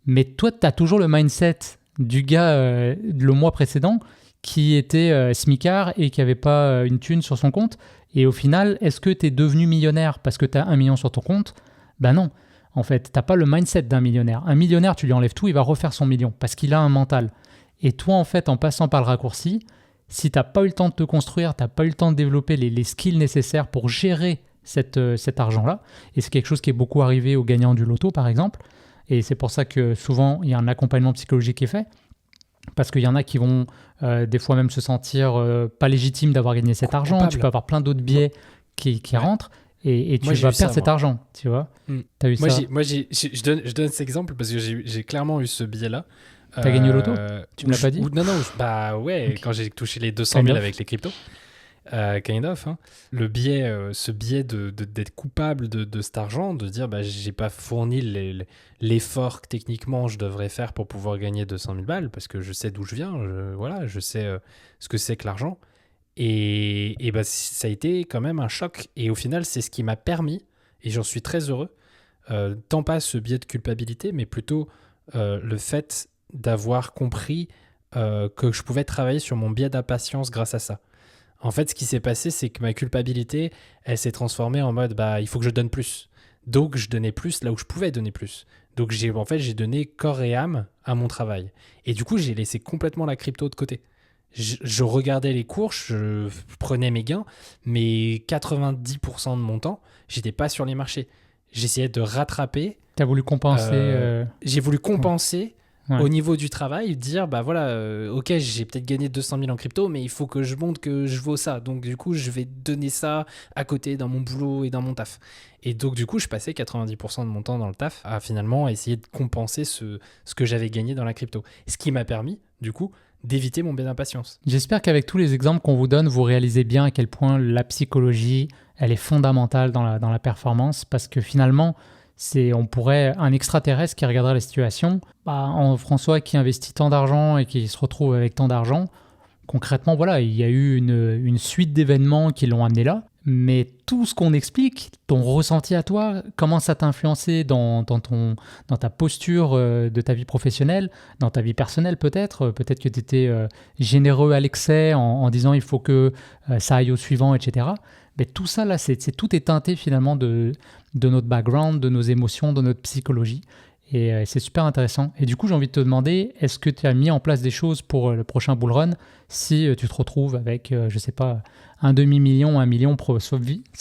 mais toi, tu as toujours le mindset du gars le mois précédent qui était smicard et qui n'avait pas une thune sur son compte. Et au final, est-ce que tu es devenu millionnaire parce que tu as 1 million sur ton compte ? Ben non. En fait, tu n'as pas le mindset d'un millionnaire. Un millionnaire, tu lui enlèves tout, il va refaire son million parce qu'il a un mental. Et toi, en fait, en passant par le raccourci, si tu n'as pas eu le temps de te construire, tu n'as pas eu le temps de développer les skills nécessaires pour gérer cet argent-là, et c'est quelque chose qui est beaucoup arrivé aux gagnants du loto, par exemple, et c'est pour ça que souvent, il y a un accompagnement psychologique qui est fait, parce qu'il y en a qui vont des fois même se sentir pas légitimes d'avoir gagné cet argent. Coupable. Tu peux avoir plein d'autres biais qui rentrent et tu vas perdre cet argent, tu vois. T'as eu ça. Je donne cet exemple parce que j'ai clairement eu ce biais-là. T'as gagné au loto ? Tu me l'as pas dit ? Non, ouais, okay. Quand j'ai touché les 200 000 avec les cryptos. kind of, hein. Le biais, ce biais d'être coupable de cet argent, de dire j'ai pas fourni l'effort que techniquement je devrais faire pour pouvoir gagner 200 000 balles parce que je sais d'où je viens, je sais ce que c'est que l'argent. Et ça a été quand même un choc. Et au final, c'est ce qui m'a permis, et j'en suis très heureux, tant pas ce biais de culpabilité, mais plutôt le fait d'avoir compris que je pouvais travailler sur mon biais d'impatience grâce à ça. En fait, ce qui s'est passé, c'est que ma culpabilité, elle s'est transformée en mode il faut que je donne plus. Donc, je donnais plus là où je pouvais donner plus. Donc, j'ai donné corps et âme à mon travail. Et du coup, j'ai laissé complètement la crypto de côté. Je regardais les cours, je prenais mes gains, mais 90% de mon temps, j'étais pas sur les marchés. J'essayais de rattraper. Tu as voulu compenser J'ai voulu compenser. Ouais. Au niveau du travail, dire ok, j'ai peut-être gagné 200 000 en crypto, mais il faut que je montre que je vaux ça. Donc du coup, je vais donner ça à côté dans mon boulot et dans mon taf. Et donc du coup, je passais 90% de mon temps dans le taf à finalement essayer de compenser ce que j'avais gagné dans la crypto. Ce qui m'a permis, du coup, d'éviter mon biais d'impatience. J'espère qu'avec tous les exemples qu'on vous donne, vous réalisez bien à quel point la psychologie, elle est fondamentale dans la performance, parce que finalement, on pourrait, un extraterrestre qui regarderait la situation, en François qui investit tant d'argent et qui se retrouve avec tant d'argent, concrètement, voilà, il y a eu une suite d'événements qui l'ont amené là, mais tout ce qu'on explique, ton ressenti à toi, comment ça t'a influencé dans ta posture de ta vie professionnelle, dans ta vie personnelle peut-être que tu étais généreux à l'excès en disant il faut que ça aille au suivant, etc. Mais tout ça, là, tout est teinté finalement de notre background, de nos émotions, de notre psychologie. Et c'est super intéressant. Et du coup, j'ai envie de te demander, est-ce que tu as mis en place des choses pour le prochain bull run si tu te retrouves avec, je sais pas, 1,5 million, 1 million,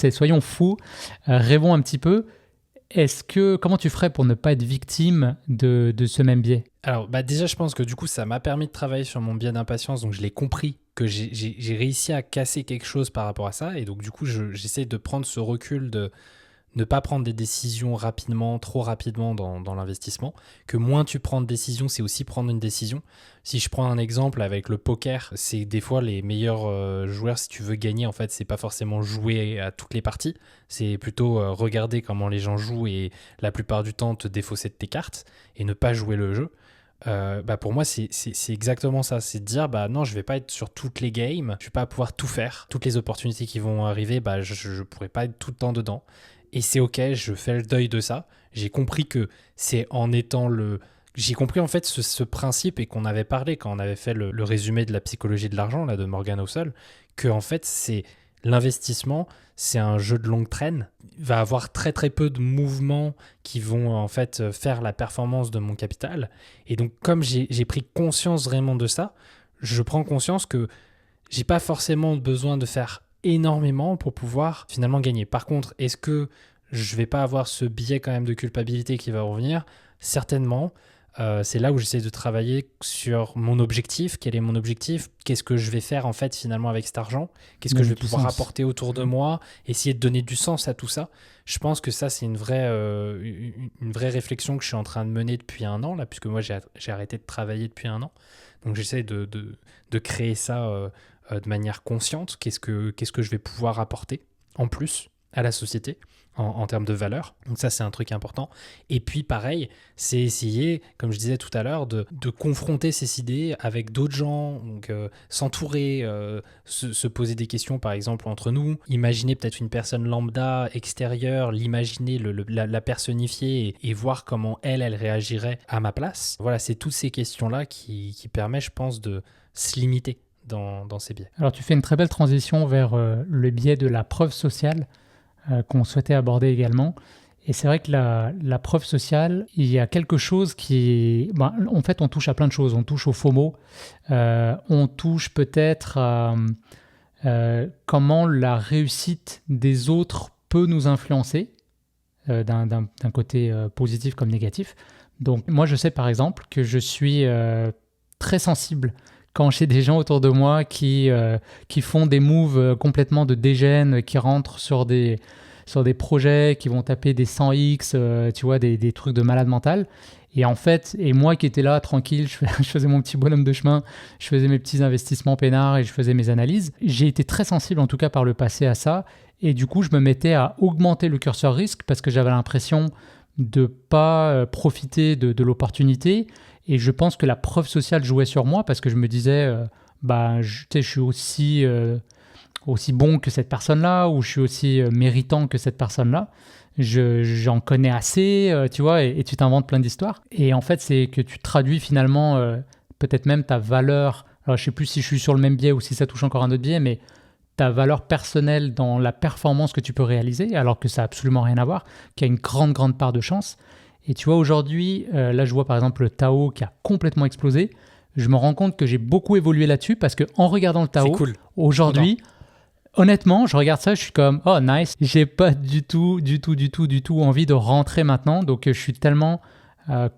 soyons fous, rêvons un petit peu. Comment tu ferais pour ne pas être victime de ce même biais ? Alors, déjà, je pense que du coup, ça m'a permis de travailler sur mon biais d'impatience, donc je l'ai compris, que j'ai réussi à casser quelque chose par rapport à ça, et donc du coup, j'essaie de prendre ce recul de ne pas prendre des décisions trop rapidement dans l'investissement, que moins tu prends de décisions, c'est aussi prendre une décision. Si je prends un exemple avec le poker, c'est des fois les meilleurs joueurs, si tu veux gagner, en fait, c'est pas forcément jouer à toutes les parties, c'est plutôt regarder comment les gens jouent et la plupart du temps te défausser de tes cartes et ne pas jouer le jeu. Pour moi, c'est exactement ça. C'est de dire, non, je vais pas être sur toutes les games, je vais pas pouvoir tout faire. Toutes les opportunités qui vont arriver, je pourrai pas être tout le temps dedans. Et c'est ok, je fais le deuil de ça. J'ai compris que c'est en étant J'ai compris en fait ce principe et qu'on avait parlé quand on avait fait le résumé de la psychologie de l'argent là, de Morgan Housel, que en fait c'est l'investissement, c'est un jeu de longue traîne. Il va avoir très très peu de mouvements qui vont en fait faire la performance de mon capital. Et donc comme j'ai pris conscience vraiment de ça, je prends conscience que j'ai pas forcément besoin de faire énormément pour pouvoir finalement gagner. Par contre, est-ce que je vais pas avoir ce biais quand même de culpabilité qui va revenir ? Certainement. C'est là où j'essaie de travailler sur mon objectif. Quel est mon objectif ? Qu'est-ce que je vais faire en fait finalement avec cet argent ? Qu'est-ce que je vais pouvoir apporter autour de moi ? Essayer de donner du sens à tout ça. Je pense que ça c'est une vraie réflexion que je suis en train de mener depuis 1 an là, puisque moi j'ai arrêté de travailler depuis 1 an. Donc j'essaie de créer ça de manière consciente. Qu'est-ce que je vais pouvoir apporter en plus à la société en termes de valeur. Donc ça, c'est un truc important. Et puis, pareil, c'est essayer, comme je disais tout à l'heure, de confronter ces idées avec d'autres gens, donc s'entourer, se poser des questions, par exemple, entre nous, imaginer peut-être une personne lambda extérieure, l'imaginer, la personnifier et voir comment elle réagirait à ma place. Voilà, c'est toutes ces questions-là qui permettent, je pense, de se limiter dans ces biais. Alors, tu fais une très belle transition vers le biais de la preuve sociale qu'on souhaitait aborder également. Et c'est vrai que la preuve sociale, il y a quelque chose qui... en fait, on touche à plein de choses. On touche au FOMO. On touche peut-être à comment la réussite des autres peut nous influencer, d'un côté positif comme négatif. Donc, moi, je sais par exemple que je suis très sensible quand j'ai des gens autour de moi qui font des moves complètement de dégène, qui rentrent sur des sur des projets qui vont taper des 100x, tu vois, des trucs de malade mental. Et en fait, et moi qui étais là, tranquille, je faisais mon petit bonhomme de chemin, je faisais mes petits investissements peinards et je faisais mes analyses. J'ai été très sensible, en tout cas par le passé, à ça. Et du coup, je me mettais à augmenter le curseur risque parce que j'avais l'impression de ne pas profiter de l'opportunité. Et je pense que la preuve sociale jouait sur moi parce que je me disais, je suis aussi bon que cette personne-là ou je suis aussi méritant que cette personne-là. J'en connais assez, tu vois, et tu t'inventes plein d'histoires. Et en fait, c'est que tu traduis finalement peut-être même ta valeur. Alors, je ne sais plus si je suis sur le même biais ou si ça touche encore un autre biais, mais ta valeur personnelle dans la performance que tu peux réaliser, alors que ça n'a absolument rien à voir, qui a une grande, grande part de chance. Et tu vois, aujourd'hui, là, je vois par exemple le Tao qui a complètement explosé. Je me rends compte que j'ai beaucoup évolué là-dessus parce qu'en regardant le Tao, aujourd'hui... Honnêtement, je regarde ça, je suis comme « Oh, nice !» J'ai pas du tout envie de rentrer maintenant. Donc, je suis tellement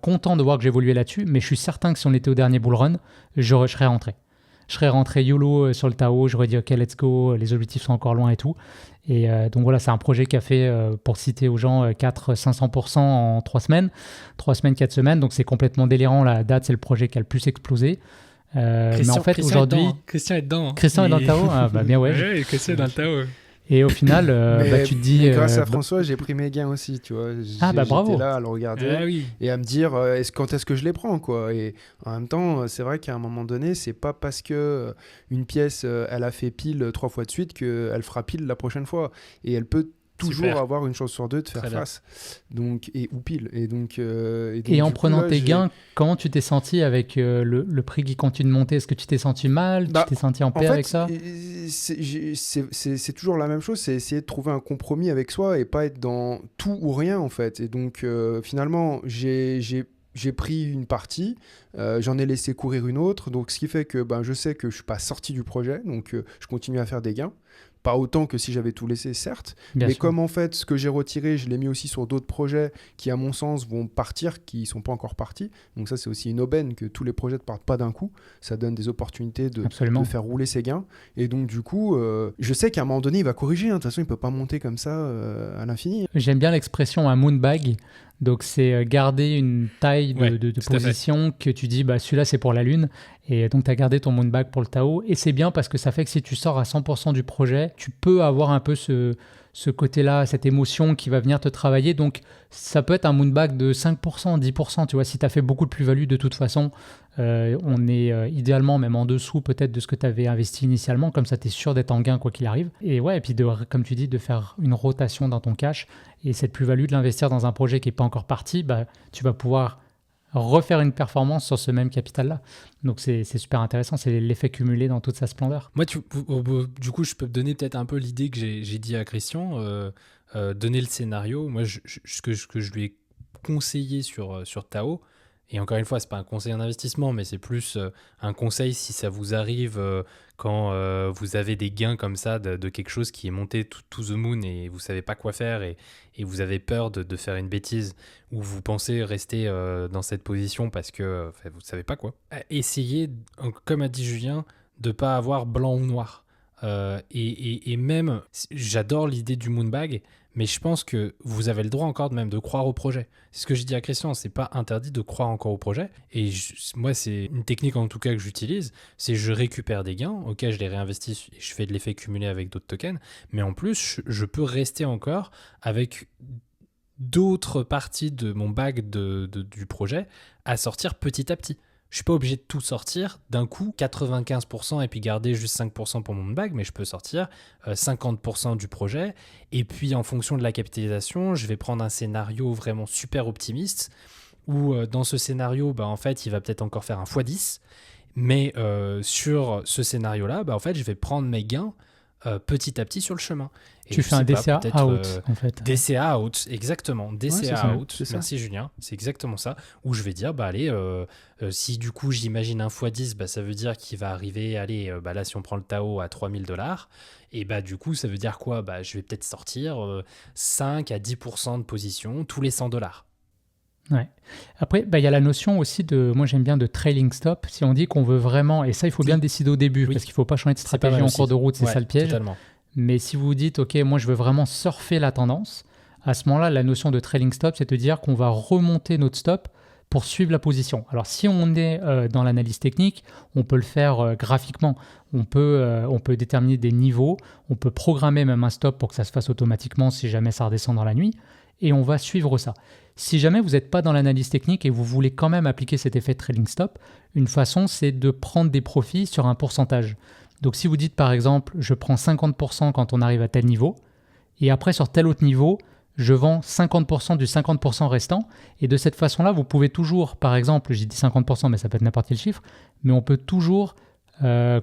content de voir que j'ai évolué là-dessus. Mais je suis certain que si on était au dernier bull run, je serais rentré. Je serais rentré YOLO sur le Tao. J'aurais dit « Ok, let's go, les objectifs sont encore loin et tout. » Et donc voilà, c'est un projet qui a fait, pour citer aux gens, 400-500% en 3 semaines. 3 semaines, 4 semaines. Donc, c'est complètement délirant. La date, c'est le projet qui a le plus explosé. Mais en fait, aujourd'hui, Christian est dedans. Christian est dans le Tao. Bien ouais. Ouais, Christian est dans le Tao. Et au final, tu te dis. Grâce à François, j'ai pris mes gains aussi, tu vois. Bravo. J'étais là à le regarder et à me dire quand est-ce que je les prends, quoi. Et en même temps, c'est vrai qu'à un moment donné, c'est pas parce que une pièce, elle a fait pile 3 fois de suite qu'elle fera pile la prochaine fois. Et elle peut toujours avoir une chance sur 2 de faire face. Donc, ou pile. Et en prenant tes gains, comment tu t'es senti avec le prix qui continue de monter ? Est-ce que tu t'es senti mal ? Tu t'es senti en paix avec ça ? C'est toujours la même chose, c'est essayer de trouver un compromis avec soi et pas être dans tout ou rien, en fait. Et donc, finalement, j'ai pris une partie, j'en ai laissé courir une autre, donc ce qui fait que je sais que je ne suis pas sorti du projet, donc je continue à faire des gains. Pas autant que si j'avais tout laissé, certes. Bien sûr. Comme en fait, ce que j'ai retiré, je l'ai mis aussi sur d'autres projets qui, à mon sens, vont partir, qui ne sont pas encore partis. Donc ça, c'est aussi une aubaine que tous les projets ne partent pas d'un coup. Ça donne des opportunités de faire rouler ses gains. Et donc, du coup, je sais qu'à un moment donné, il va corriger. De toute façon, il ne peut pas monter comme ça à l'infini. J'aime bien l'expression un moonbag. Donc, c'est garder une taille de position que tu dis, celui-là, c'est pour la Lune. Et donc, tu as gardé ton moonbag pour le Tao. Et c'est bien parce que ça fait que si tu sors à 100% du projet, tu peux avoir un peu ce côté-là, cette émotion qui va venir te travailler. Donc, ça peut être un moonbag de 5%, 10%. Tu vois, si tu as fait beaucoup de plus-value, de toute façon, on est idéalement même en dessous peut-être de ce que tu avais investi initialement. Comme ça, tu es sûr d'être en gain quoi qu'il arrive. Et puis, comme tu dis, de faire une rotation dans ton cash. Et cette plus-value de l'investir dans un projet qui n'est pas encore parti, tu vas pouvoir refaire une performance sur ce même capital-là. Donc, c'est super intéressant. C'est l'effet cumulé dans toute sa splendeur. Moi, du coup, je peux te donner peut-être un peu l'idée que j'ai dit à Christian. Donner le scénario. Moi, ce que je lui ai conseillé sur Tao, et encore une fois, ce n'est pas un conseil en investissement, mais c'est plus un conseil si ça vous arrive quand vous avez des gains comme ça de quelque chose qui est monté to the moon et vous ne savez pas quoi faire et vous avez peur de faire une bêtise ou vous pensez rester dans cette position parce que vous ne savez pas quoi. Essayez, comme a dit Julien, de ne pas avoir blanc ou noir. Et même, j'adore l'idée du moonbag, mais je pense que vous avez le droit encore même de croire au projet. C'est ce que je dis à Christian, c'est pas interdit de croire encore au projet. Et moi, c'est une technique en tout cas que j'utilise, c'est je récupère des gains, ok, je les réinvestis et je fais de l'effet cumulé avec d'autres tokens, mais en plus, je peux rester encore avec d'autres parties de mon bag du projet à sortir petit à petit. Je ne suis pas obligé de tout sortir d'un coup, 95% et puis garder juste 5% pour mon bag, mais je peux sortir 50% du projet. Et puis, en fonction de la capitalisation, je vais prendre un scénario vraiment super optimiste où dans ce scénario, en fait, il va peut-être encore faire un x10. Mais sur ce scénario-là, en fait, je vais prendre mes gains petit à petit sur le chemin. Et tu fais un DCA out, en fait. DCA out, exactement. DCA out, merci Julien, c'est exactement ça. Où je vais dire, allez, si du coup j'imagine un x10, ça veut dire qu'il va arriver, allez, là si on prend le Tao à $3000, et du coup ça veut dire quoi ? Je vais peut-être sortir 5 à 10% de position tous les $100. Ouais. Après, il y a la notion aussi moi j'aime bien de trailing stop. Si on dit qu'on veut vraiment, et ça il faut bien le décider au début, parce qu'il ne faut pas changer de stratégie en cours de route, c'est ça le piège. Totalement. Mais si vous vous dites, OK, moi je veux vraiment surfer la tendance, à ce moment-là, la notion de trailing stop, c'est de dire qu'on va remonter notre stop pour suivre la position. Alors si on est dans l'analyse technique, on peut le faire graphiquement. On peut déterminer des niveaux, on peut programmer même un stop pour que ça se fasse automatiquement si jamais ça redescend dans la nuit, et on va suivre ça. Si jamais vous n'êtes pas dans l'analyse technique et vous voulez quand même appliquer cet effet de trailing stop, une façon, c'est de prendre des profits sur un pourcentage. Donc si vous dites par exemple, je prends 50% quand on arrive à tel niveau, et après sur tel autre niveau, je vends 50% du 50% restant, et de cette façon-là, vous pouvez toujours, par exemple, j'ai dit 50%, mais ça peut être n'importe quel chiffre, mais on peut toujours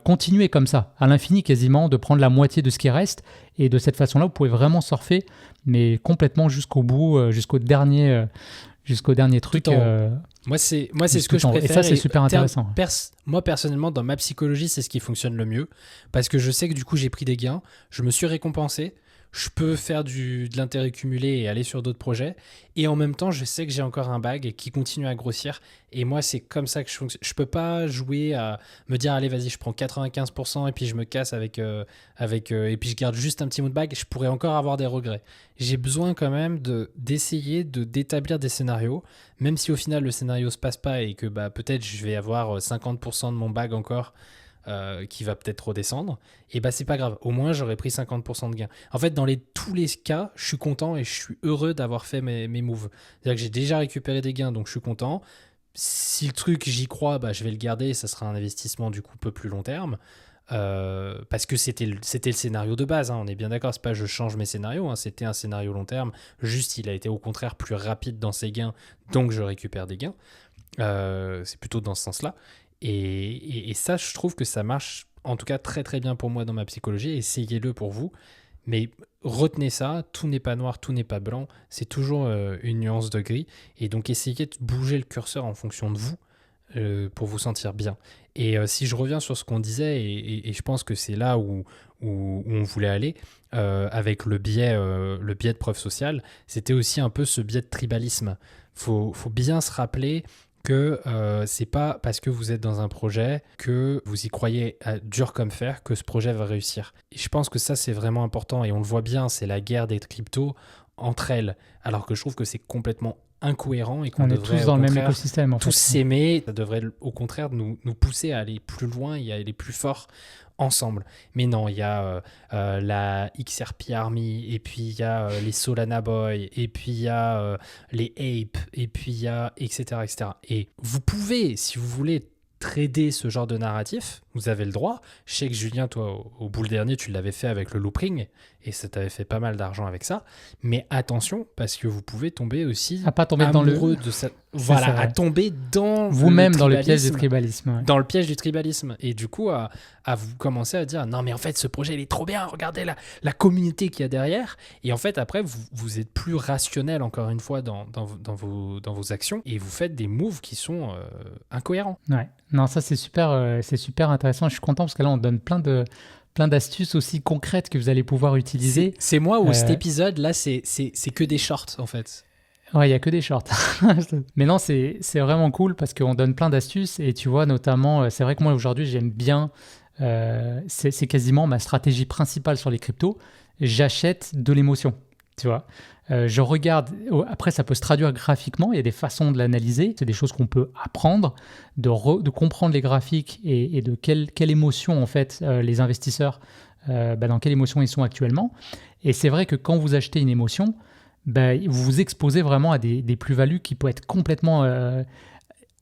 continuer comme ça, à l'infini quasiment, de prendre la moitié de ce qui reste, et de cette façon-là, vous pouvez vraiment surfer, mais complètement jusqu'au bout, jusqu'au dernier truc. Moi, c'est ce que je préfère. Et ça, c'est super intéressant. Moi, personnellement, dans ma psychologie, c'est ce qui fonctionne le mieux, parce que je sais que du coup, j'ai pris des gains, je me suis récompensé, je peux faire de l'intérêt cumulé et aller sur d'autres projets. Et en même temps, je sais que j'ai encore un bag qui continue à grossir. Et moi, c'est comme ça que je fonctionne. Je peux pas jouer à me dire, allez, vas-y, je prends 95% et puis je me casse et puis je garde juste un petit mot de bag. Je pourrais encore avoir des regrets. J'ai besoin quand même d'essayer d'établir des scénarios, même si au final, le scénario se passe pas et que peut-être je vais avoir 50% de mon bag encore qui va peut-être redescendre, et c'est pas grave, au moins j'aurais pris 50% de gain. En fait, dans tous les cas, je suis content et je suis heureux d'avoir fait mes moves. C'est-à-dire que j'ai déjà récupéré des gains, donc je suis content. Si le truc, j'y crois, je vais le garder, et ça sera un investissement du coup peu plus long terme, parce que c'était le scénario de base, hein, on est bien d'accord, c'est pas je change mes scénarios, hein, c'était un scénario long terme, juste il a été au contraire plus rapide dans ses gains, donc je récupère des gains. C'est plutôt dans ce sens-là. Et ça, je trouve que ça marche en tout cas très très bien pour moi dans ma psychologie. Essayez-le pour vous, mais retenez ça, tout n'est pas noir, tout n'est pas blanc, c'est toujours une nuance de gris, et donc essayez de bouger le curseur en fonction de vous pour vous sentir bien. Et si je reviens sur ce qu'on disait, et je pense que c'est là où on voulait aller avec le biais de preuve sociale, c'était aussi un peu ce biais de tribalisme. Faut bien se rappeler que c'est pas parce que vous êtes dans un projet que vous y croyez dur comme fer que ce projet va réussir. Et je pense que ça, c'est vraiment important, et on le voit bien, c'est la guerre des cryptos entre elles, alors que je trouve que c'est complètement incohérent et qu'on devrait tous dans le même écosystème, tous s'aimer. Ça devrait au contraire nous pousser à aller plus loin et à aller plus fort ensemble. Mais non, il y a la XRP Army, et puis il y a les Solana Boy, et puis il y a les Ape, et puis il y a etc., etc. Et vous pouvez, si vous voulez, trader ce genre de narratif, vous avez le droit. Je sais que Julien, toi, au bout le dernier, tu l'avais fait avec le loopring, et ça t'avait fait pas mal d'argent avec ça. Mais attention, parce que vous pouvez tomber aussi à pas tomber amoureux de ça. Voilà, à tomber dans vous-même dans le piège du tribalisme. Ouais. Dans le piège du tribalisme. Et du coup, à vous commencer à dire, non mais en fait, ce projet, il est trop bien, regardez la communauté qu'il y a derrière. Et en fait, après, vous êtes plus rationnel, encore une fois, dans vos actions, et vous faites des moves qui sont incohérents. Ouais. Non, ça, c'est super intéressant. Je suis content parce que là, on donne plein d'astuces aussi concrètes que vous allez pouvoir utiliser. C'est moi où cet épisode, là, c'est que des shorts, en fait. Ouais, il n'y a que des shorts. Mais non, c'est vraiment cool parce qu'on donne plein d'astuces. Et tu vois, notamment, c'est vrai que moi, aujourd'hui, j'aime bien... c'est quasiment ma stratégie principale sur les cryptos. J'achète de l'émotion, tu vois. Je regarde, après ça peut se traduire graphiquement, il y a des façons de l'analyser, c'est des choses qu'on peut apprendre, de comprendre les graphiques et de quelle émotion en fait les investisseurs, dans quelle émotion ils sont actuellement. Et c'est vrai que quand vous achetez une émotion, vous vous exposez vraiment à des plus-values qui peuvent être complètement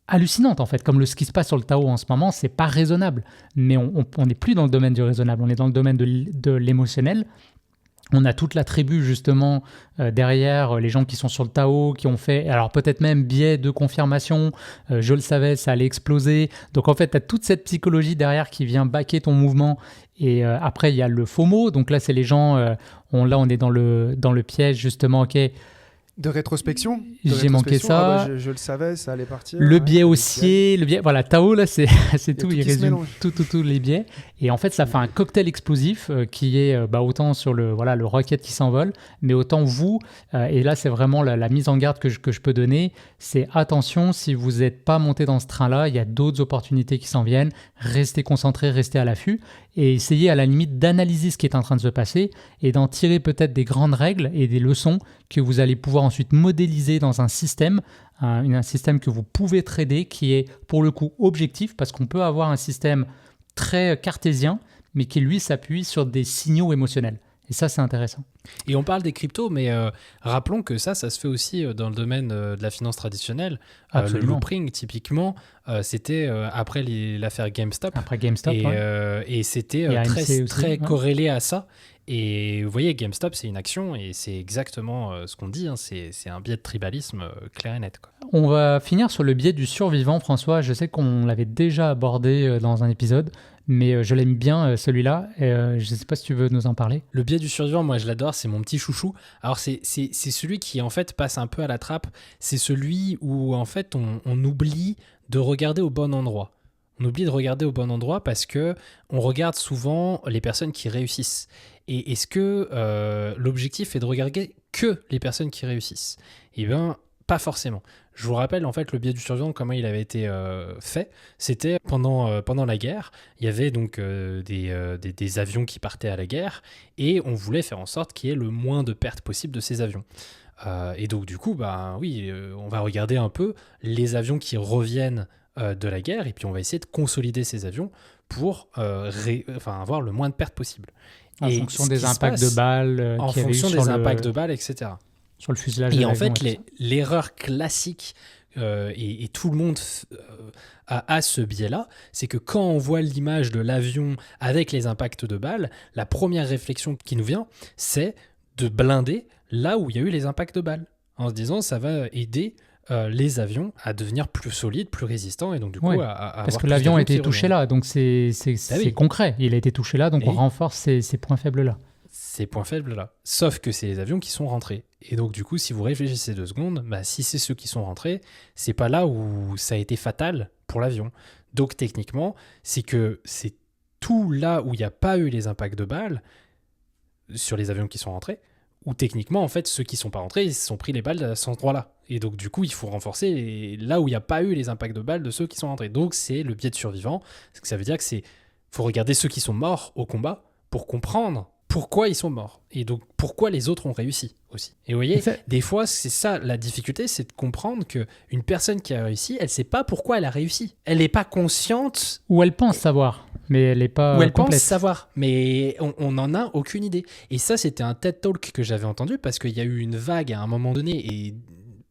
hallucinantes en fait, comme ce qui se passe sur le Tao en ce moment, c'est pas raisonnable, mais on n'est plus dans le domaine du raisonnable, on est dans le domaine de l'émotionnel. On a toute la tribu justement derrière, les gens qui sont sur le Tao, qui ont fait, alors peut-être même biais de confirmation, je le savais, ça allait exploser. Donc en fait, tu as toute cette psychologie derrière qui vient backer ton mouvement. Et après, il y a le FOMO. Donc là, c'est les gens, on est dans le piège justement, ok. De rétrospection. J'ai manqué ça. Je le savais, ça allait partir. Le biais haussier, le biais... Voilà, Tao, là, c'est tout. Il résume tous les biais. Et en fait, ça fait un cocktail explosif qui est autant sur le rocket qui s'envole, mais autant vous. Et là, c'est vraiment la mise en garde que je peux donner. c'est attention, si vous n'êtes pas monté dans ce train-là, il y a d'autres opportunités qui s'en viennent. Restez concentré, restez à l'affût et essayez à la limite d'analyser ce qui est en train de se passer et d'en tirer peut-être des grandes règles et des leçons que vous allez pouvoir ensuite modéliser dans un système que vous pouvez trader qui est pour le coup objectif parce qu'on peut avoir un système très cartésien mais qui lui s'appuie sur des signaux émotionnels. Et ça, c'est intéressant. Et on parle des cryptos, mais rappelons que ça se fait aussi dans le domaine de la finance traditionnelle. Le loopring, typiquement, c'était après l'affaire GameStop. Après GameStop, et c'était très corrélé à ça. Et vous voyez, GameStop, c'est une action et c'est exactement ce qu'on dit. Hein, c'est un biais de tribalisme clair et net, quoi. On va finir sur le biais du survivant, François. Je sais qu'on l'avait déjà abordé dans un épisode, mais je l'aime bien celui-là. Je ne sais pas si tu veux nous en parler. Le biais du survivant, moi je l'adore, c'est mon petit chouchou. Alors c'est celui qui en fait passe un peu à la trappe. C'est celui où en fait on oublie de regarder au bon endroit. On oublie de regarder au bon endroit parce que on regarde souvent les personnes qui réussissent. Et est-ce que l'objectif est de regarder que les personnes qui réussissent ? Eh bien, pas forcément. Je vous rappelle en fait le biais du survivant, comment il avait été fait. C'était pendant la guerre, il y avait donc des avions qui partaient à la guerre et on voulait faire en sorte qu'il y ait le moins de pertes possible de ces avions. Et donc du coup, on va regarder un peu les avions qui reviennent de la guerre et puis on va essayer de consolider ces avions pour avoir le moins de pertes possible. En fonction des impacts de balles. En fonction des impacts de balles, etc. Sur le fuselage. Et en fait, l'erreur classique, et tout le monde a ce biais-là, c'est que quand on voit l'image de l'avion avec les impacts de balles, la première réflexion qui nous vient, c'est de blinder là où il y a eu les impacts de balles. En se disant, ça va aider les avions à devenir plus solides, plus résistants, et donc du coup à parce que l'avion a été touché là, donc c'est concret. Il a été touché là, donc on renforce ces points faibles-là. Ces points faibles-là. Sauf que c'est les avions qui sont rentrés. Et donc, du coup, si vous réfléchissez 2 secondes, si c'est ceux qui sont rentrés, c'est pas là où ça a été fatal pour l'avion. Donc, techniquement, c'est que c'est tout là où il n'y a pas eu les impacts de balles sur les avions qui sont rentrés, où techniquement, en fait, ceux qui ne sont pas rentrés, ils se sont pris les balles à cet endroit-là. Et donc, du coup, il faut renforcer là où il n'y a pas eu les impacts de balles de ceux qui sont rentrés. Donc, c'est le biais de survivant. Ça veut dire que faut regarder ceux qui sont morts au combat pour comprendre pourquoi ils sont morts et donc pourquoi les autres ont réussi aussi. Et vous voyez, des fois, c'est ça la difficulté, c'est de comprendre qu'une personne qui a réussi, elle ne sait pas pourquoi elle a réussi. Elle n'est pas consciente. Ou elle pense savoir, mais elle n'est pas complète. Pense savoir, mais on n'en a aucune idée. Et ça, c'était un TED Talk que j'avais entendu parce qu'il y a eu une vague à un moment donné et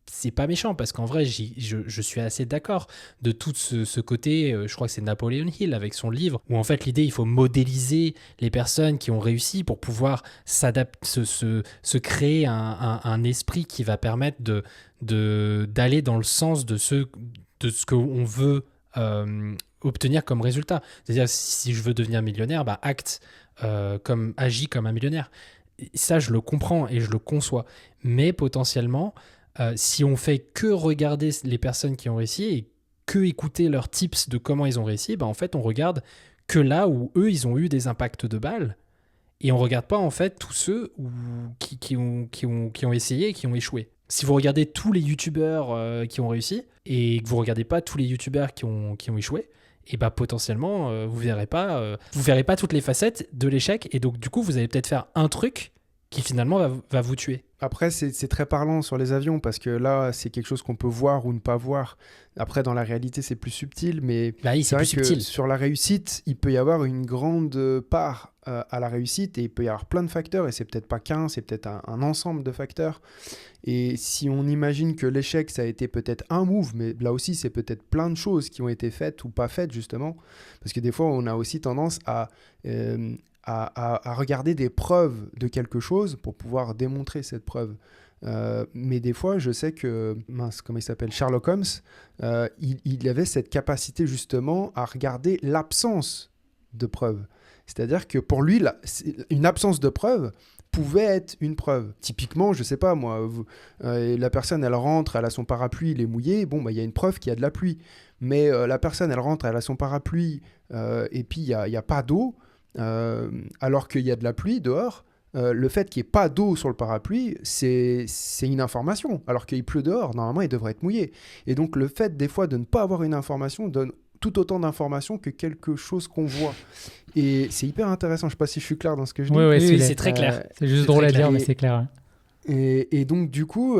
c'est pas méchant parce qu'en vrai, je suis assez d'accord de tout ce côté. Je crois que c'est Napoleon Hill avec son livre où en fait l'idée, il faut modéliser les personnes qui ont réussi pour pouvoir se créer un esprit qui va permettre d'aller dans le sens de ce qu'on veut obtenir comme résultat. C'est-à-dire, si je veux devenir millionnaire, agis comme un millionnaire. Et ça, je le comprends et je le conçois. Mais potentiellement, si on fait que regarder les personnes qui ont réussi et que écouter leurs tips de comment ils ont réussi, en fait, on regarde que là où eux, ils ont eu des impacts de balles et on regarde pas en fait tous ceux qui ont essayé et qui ont échoué. Si vous regardez tous les youtubeurs qui ont réussi et que vous regardez pas tous les youtubeurs qui ont échoué, et potentiellement, vous verrez pas toutes les facettes de l'échec et donc du coup, vous allez peut-être faire un truc qui finalement va vous tuer. Après, c'est très parlant sur les avions parce que là, c'est quelque chose qu'on peut voir ou ne pas voir. Après, dans la réalité, c'est plus subtil, mais c'est vrai que sur la réussite, il peut y avoir une grande part à la réussite et il peut y avoir plein de facteurs et c'est peut-être pas qu'un, c'est peut-être un ensemble de facteurs. Et si on imagine que l'échec, ça a été peut-être un move, mais là aussi, c'est peut-être plein de choses qui ont été faites ou pas faites, justement. Parce que des fois, on a aussi tendance à regarder des preuves de quelque chose pour pouvoir démontrer cette preuve. Mais des fois, je sais que, comment il s'appelle, Sherlock Holmes, il avait cette capacité justement à regarder l'absence de preuves. C'est-à-dire que pour lui, une absence de preuve pouvait être une preuve. Typiquement, je sais pas moi, la personne, elle rentre, elle a son parapluie, il est mouillé, il y a une preuve qu'il y a de la pluie. Mais la personne, elle rentre, elle a son parapluie, et puis il n'y a pas d'eau, alors qu'il y a de la pluie dehors, le fait qu'il n'y ait pas d'eau sur le parapluie, c'est une information. Alors qu'il pleut dehors, normalement, il devrait être mouillé. Et donc, le fait, des fois, de ne pas avoir une information donne tout autant d'informations que quelque chose qu'on voit. Et c'est hyper intéressant. Je ne sais pas si je suis clair dans ce que je dis. Oui, c'est très clair. C'est juste drôle à dire, mais c'est clair. Et donc, du coup,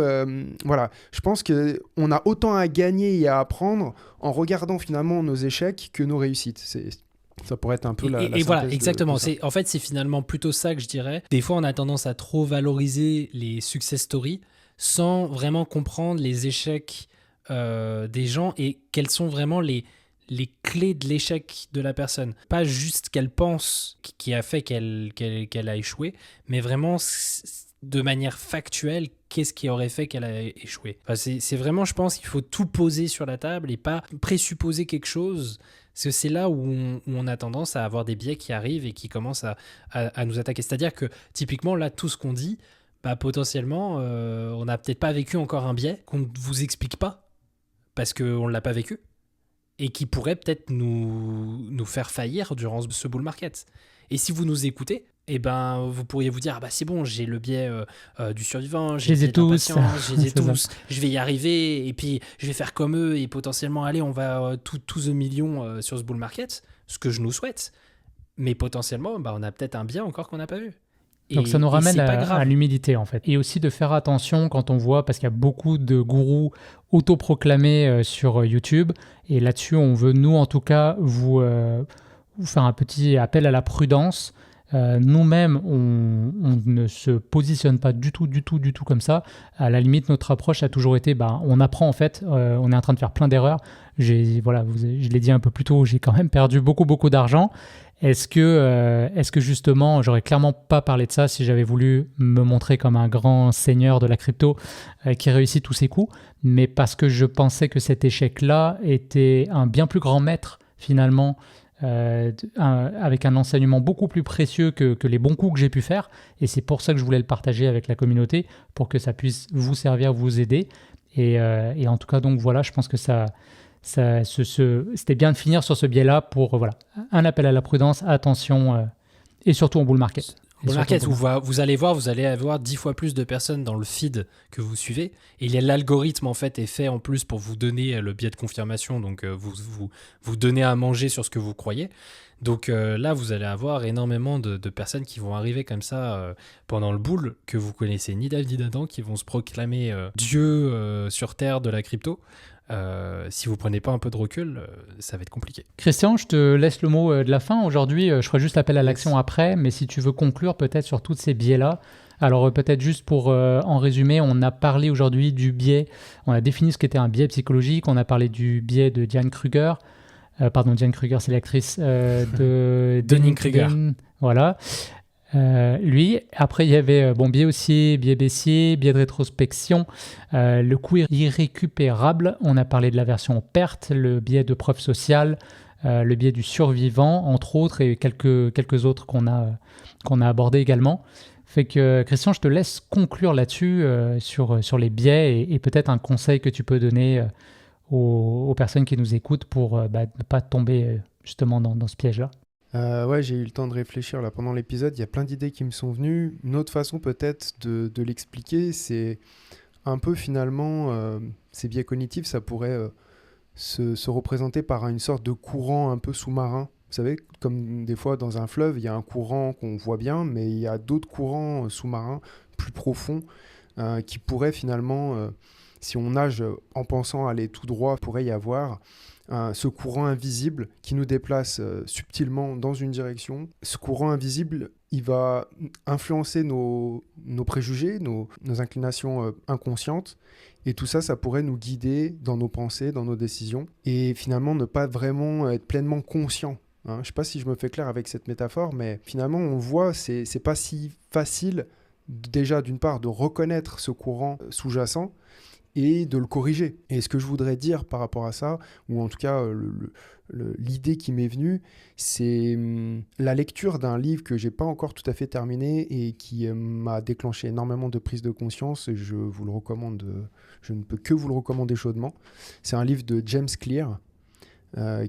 voilà, je pense qu'on a autant à gagner et à apprendre en regardant finalement nos échecs que nos réussites. Ça pourrait être un peu la et voilà, synthèse exactement. de ça. En fait, c'est finalement plutôt ça que je dirais. Des fois, on a tendance à trop valoriser les success stories sans vraiment comprendre les échecs des gens et quelles sont vraiment les clés de l'échec de la personne. Pas juste qu'elle pense qui a fait qu'elle a échoué, mais vraiment de manière factuelle, qu'est-ce qui aurait fait qu'elle a échoué. Enfin, c'est vraiment, je pense qu'il faut tout poser sur la table et pas présupposer quelque chose, parce que c'est là où on a tendance à avoir des biais qui arrivent et qui commencent à nous attaquer. C'est-à-dire que, typiquement, là, tout ce qu'on dit, potentiellement, on n'a peut-être pas vécu encore un biais qu'on ne vous explique pas, parce qu'on ne l'a pas vécu, et qui pourrait peut-être nous faire faillir durant ce bull market. Et si vous nous écoutez, vous pourriez vous dire, c'est bon, j'ai le biais du survivant, j'ai le biais de l'impatience, je les ai tous, je vais y arriver, et puis je vais faire comme eux, et potentiellement, allez, on va tous au million sur ce bull market, ce que je nous souhaite. Mais potentiellement, on a peut-être un biais encore qu'on n'a pas vu. Donc ça nous ramène à l'humilité en fait. Et aussi de faire attention quand on voit, parce qu'il y a beaucoup de gourous autoproclamés sur YouTube, et là-dessus on veut, nous en tout cas, vous faire un petit appel à la prudence. Nous-mêmes, on ne se positionne pas du tout comme ça. À la limite, notre approche a toujours été, on apprend en fait, on est en train de faire plein d'erreurs. Je l'ai dit un peu plus tôt, j'ai quand même perdu beaucoup d'argent. Est-ce que justement, j'aurais clairement pas parlé de ça si j'avais voulu me montrer comme un grand seigneur de la crypto qui réussit tous ses coups, mais parce que je pensais que cet échec-là était un bien plus grand maître finalement, avec un enseignement beaucoup plus précieux que les bons coups que j'ai pu faire, et c'est pour ça que je voulais le partager avec la communauté, pour que ça puisse vous servir, vous aider, et en tout cas, donc voilà, je pense que c'était bien de finir sur ce biais-là pour un appel à la prudence, attention, et surtout en bull market. Bull market, où vous allez avoir 10 fois plus de personnes dans le feed que vous suivez, et l'algorithme en fait est fait en plus pour vous donner le biais de confirmation, donc vous donner à manger sur ce que vous croyez. Donc là, vous allez avoir énormément de personnes qui vont arriver comme ça pendant le bull, que vous connaissez ni d'Ève ni d'Adam, qui vont se proclamer Dieu sur Terre de la crypto. Si vous prenez pas un peu de recul, ça va être compliqué. Christian, je te laisse le mot de la fin. Aujourd'hui, je ferai juste l'appel à l'action après, mais si tu veux conclure peut-être sur tous ces biais-là. Alors peut-être juste pour en résumer, on a parlé aujourd'hui du biais, on a défini ce qu'était un biais psychologique, on a parlé du biais de Diane Kruger. Diane Kruger, c'est l'actrice de Dunning-Kruger. Voilà. Lui, après il y avait biais haussier, biais baissier, biais de rétrospection, le coût irrécupérable, on a parlé de la version perte, le biais de preuve sociale, le biais du survivant entre autres, et quelques autres qu'on a abordés également. Fait que Christian, je te laisse conclure là-dessus sur les biais et peut-être un conseil que tu peux donner aux personnes qui nous écoutent pour ne pas tomber justement dans ce piège-là. Ouais, j'ai eu le temps de réfléchir là pendant l'épisode. Il y a plein d'idées qui me sont venues. Une autre façon peut-être de l'expliquer, c'est un peu finalement ces biais cognitifs, ça pourrait se représenter par une sorte de courant un peu sous-marin. Vous savez, comme des fois dans un fleuve, il y a un courant qu'on voit bien, mais il y a d'autres courants sous-marins plus profonds qui pourraient finalement, si on nage en pensant aller tout droit, pourrait y avoir ce courant invisible qui nous déplace subtilement dans une direction. Ce courant invisible, il va influencer nos préjugés, nos inclinations inconscientes, et tout ça, ça pourrait nous guider dans nos pensées, dans nos décisions, et finalement ne pas vraiment être pleinement conscient. Je ne sais pas si je me fais clair avec cette métaphore, mais finalement, on voit, c'est pas si facile, déjà d'une part, de reconnaître ce courant sous-jacent, et de le corriger. Et ce que je voudrais dire par rapport à ça, ou en tout cas l'idée qui m'est venue, c'est la lecture d'un livre que j'ai pas encore tout à fait terminé et qui m'a déclenché énormément de prise de conscience, et je vous le recommande, je ne peux que vous le recommander chaudement. C'est un livre de James Clear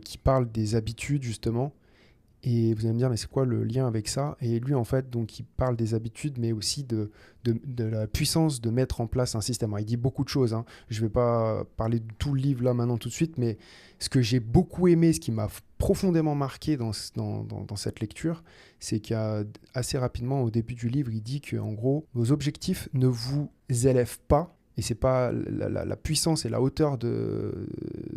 qui parle des habitudes justement, Et vous allez me dire, mais c'est quoi le lien avec ça? Et lui, en fait, donc, il parle des habitudes, mais aussi de la puissance de mettre en place un système. Alors, il dit beaucoup de choses, hein. Je ne vais pas parler de tout le livre là maintenant tout de suite, mais ce que j'ai beaucoup aimé, ce qui m'a profondément marqué dans cette lecture, c'est qu'assez rapidement, au début du livre, il dit qu'en gros, vos objectifs ne vous élèvent pas. Et c'est pas la puissance et la hauteur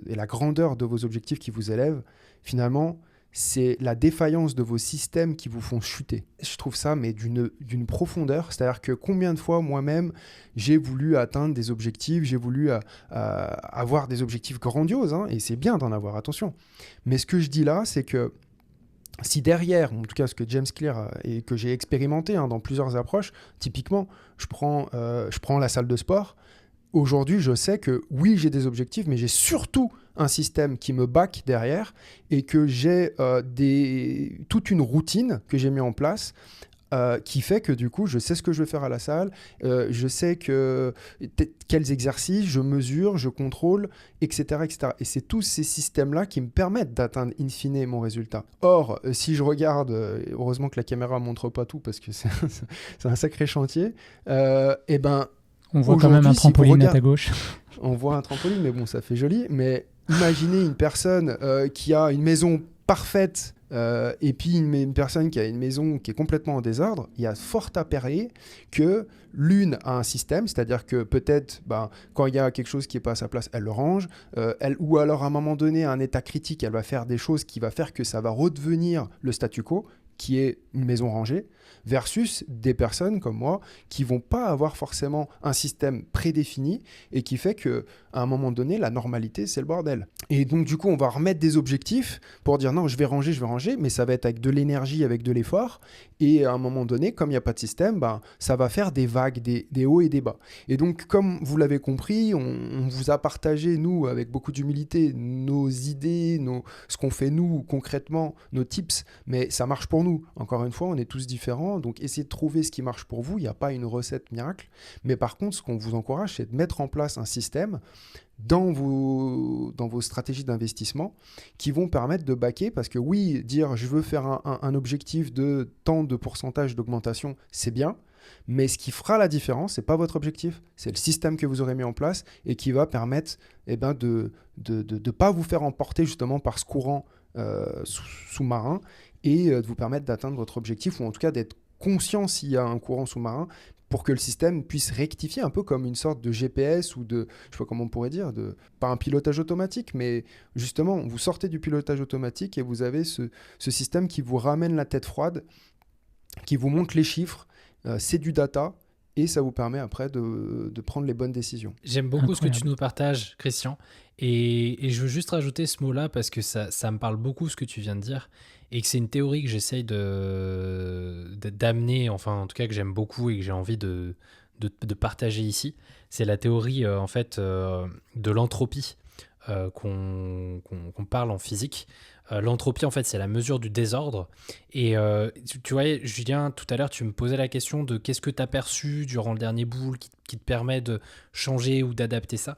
et la grandeur de vos objectifs qui vous élèvent. Finalement, c'est la défaillance de vos systèmes qui vous font chuter. Je trouve ça, mais d'une profondeur. C'est-à-dire que combien de fois, moi-même, j'ai voulu atteindre des objectifs, j'ai voulu avoir des objectifs grandioses, hein, et c'est bien d'en avoir, attention. Mais ce que je dis là, c'est que si derrière, en tout cas ce que James Clear et que j'ai expérimenté dans plusieurs approches, typiquement, je prends la salle de sport. Aujourd'hui, je sais que oui, j'ai des objectifs, mais j'ai surtout un système qui me back derrière et que j'ai toute une routine que j'ai mis en place qui fait que du coup, je sais ce que je vais faire à la salle, je sais quels exercices, je mesure, je contrôle, etc. etc. Et c'est tous ces systèmes-là qui me permettent d'atteindre in fine mon résultat. Or, si je regarde, heureusement que la caméra ne montre pas tout parce que c'est un sacré chantier, et ben... On voit quand même un trampoline à ta gauche. On voit un trampoline, mais bon, ça fait joli. Mais imaginez une personne qui a une maison parfaite et puis une personne qui a une maison qui est complètement en désordre. Il y a fort à parier que l'une a un système, c'est-à-dire que peut-être quand il y a quelque chose qui n'est pas à sa place, elle le range. Ou alors à un moment donné, à un état critique, elle va faire des choses qui va faire que ça va redevenir le statu quo, qui est une maison rangée, versus des personnes comme moi qui vont pas avoir forcément un système prédéfini et qui fait qu'à un moment donné, la normalité, c'est le bordel. Et donc, du coup, on va remettre des objectifs pour dire non, je vais ranger, mais ça va être avec de l'énergie, avec de l'effort. Et à un moment donné, comme il n'y a pas de système, ça va faire des vagues, des hauts et des bas. Et donc, comme vous l'avez compris, on vous a partagé, nous, avec beaucoup d'humilité, nos idées, ce qu'on fait nous concrètement, nos tips, mais ça marche pour nous. Encore une fois, on est tous différents, donc essayez de trouver ce qui marche pour vous. Il n'y a pas une recette miracle, mais par contre, ce qu'on vous encourage, c'est de mettre en place un système dans vos stratégies d'investissement qui vont permettre de backer, parce que oui, dire je veux faire un objectif de tant de pourcentage d'augmentation, c'est bien, mais ce qui fera la différence, c'est pas votre objectif, c'est le système que vous aurez mis en place et qui va permettre de ne pas vous faire emporter justement par ce courant sous-marin et de vous permettre d'atteindre votre objectif, ou en tout cas d'être conscient s'il y a un courant sous-marin, pour que le système puisse rectifier, un peu comme une sorte de GPS ou de, je sais pas comment on pourrait dire, pas un pilotage automatique, mais justement, vous sortez du pilotage automatique et vous avez ce système qui vous ramène la tête froide, qui vous montre les chiffres, c'est du data, et ça vous permet après de prendre les bonnes décisions. J'aime beaucoup ce que tu nous partages, Christian, et je veux juste rajouter ce mot-là parce que ça me parle beaucoup ce que tu viens de dire, et que c'est une théorie que j'essaye d'amener, enfin en tout cas que j'aime beaucoup et que j'ai envie de partager ici. C'est la théorie de l'entropie qu'on parle en physique. L'entropie, en fait, c'est la mesure du désordre. Et tu vois, Julien, tout à l'heure, tu me posais la question de qu'est-ce que tu as perçu durant le dernier boule qui te permet de changer ou d'adapter ça.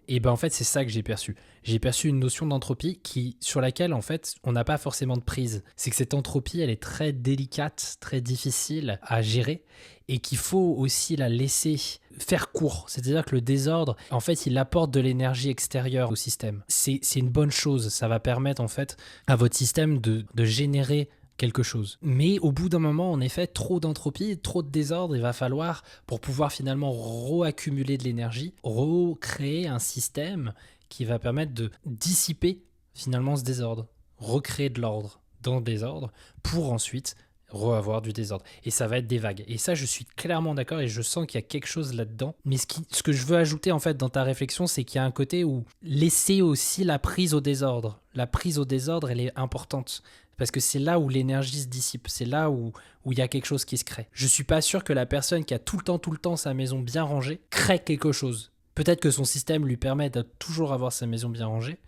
Et ben en fait, c'est ça que j'ai perçu. J'ai perçu une notion d'entropie sur laquelle, en fait, on n'a pas forcément de prise. C'est que cette entropie, elle est très délicate, très difficile à gérer et qu'il faut aussi la laisser faire court. C'est-à-dire que le désordre, en fait, il apporte de l'énergie extérieure au système. C'est une bonne chose. Ça va permettre, en fait, à votre système de générer quelque chose. Mais au bout d'un moment, en effet, trop d'entropie, trop de désordre, il va falloir, pour pouvoir finalement reaccumuler de l'énergie, recréer un système qui va permettre de dissiper finalement ce désordre, recréer de l'ordre dans le désordre pour ensuite re-avoir du désordre. Et ça va être des vagues. Et ça, je suis clairement d'accord et je sens qu'il y a quelque chose là-dedans. Mais ce que je veux ajouter en fait dans ta réflexion, c'est qu'il y a un côté où laisser aussi la prise au désordre. La prise au désordre, elle est importante. Parce que c'est là où l'énergie se dissipe, c'est là où il y a quelque chose qui se crée. Je suis pas sûr que la personne qui a tout le temps sa maison bien rangée crée quelque chose. Peut-être que son système lui permet de toujours avoir sa maison bien rangée,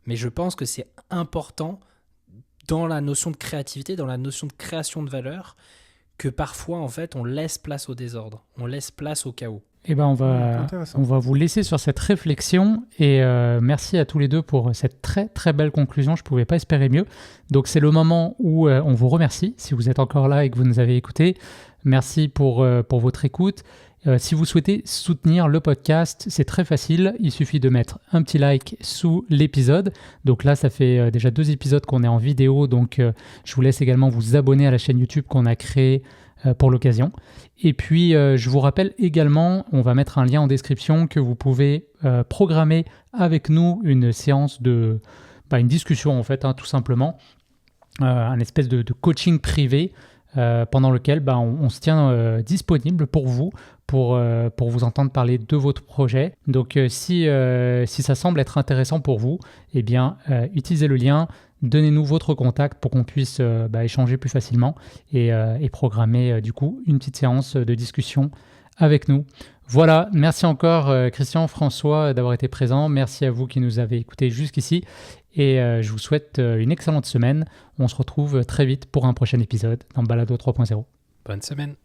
mais je pense que c'est important dans la notion de créativité, dans la notion de création de valeur, que parfois, en fait, on laisse place au désordre, on laisse place au chaos. Eh ben, on va vous laisser sur cette réflexion et merci à tous les deux pour cette très très belle conclusion. Je ne pouvais pas espérer mieux. Donc c'est le moment où on vous remercie si vous êtes encore là et que vous nous avez écoutés. Merci pour votre écoute. Si vous souhaitez soutenir le podcast, c'est très facile. Il suffit de mettre un petit like sous l'épisode. Donc là, ça fait déjà 2 épisodes qu'on est en vidéo. Donc je vous laisse également vous abonner à la chaîne YouTube qu'on a créée pour l'occasion. Et puis, je vous rappelle également, on va mettre un lien en description que vous pouvez programmer avec nous une séance une discussion en fait, tout simplement, un espèce de coaching privé pendant lequel on se tient disponible pour vous, pour vous entendre parler de votre projet. Donc, si ça semble être intéressant pour vous, eh bien, utilisez le lien. Donnez-nous votre contact pour qu'on puisse échanger plus facilement et programmer du coup une petite séance de discussion avec nous. Voilà, merci encore Christian, François d'avoir été présents. Merci à vous qui nous avez écoutés jusqu'ici et je vous souhaite une excellente semaine. On se retrouve très vite pour un prochain épisode dans Balado 3.0. Bonne semaine.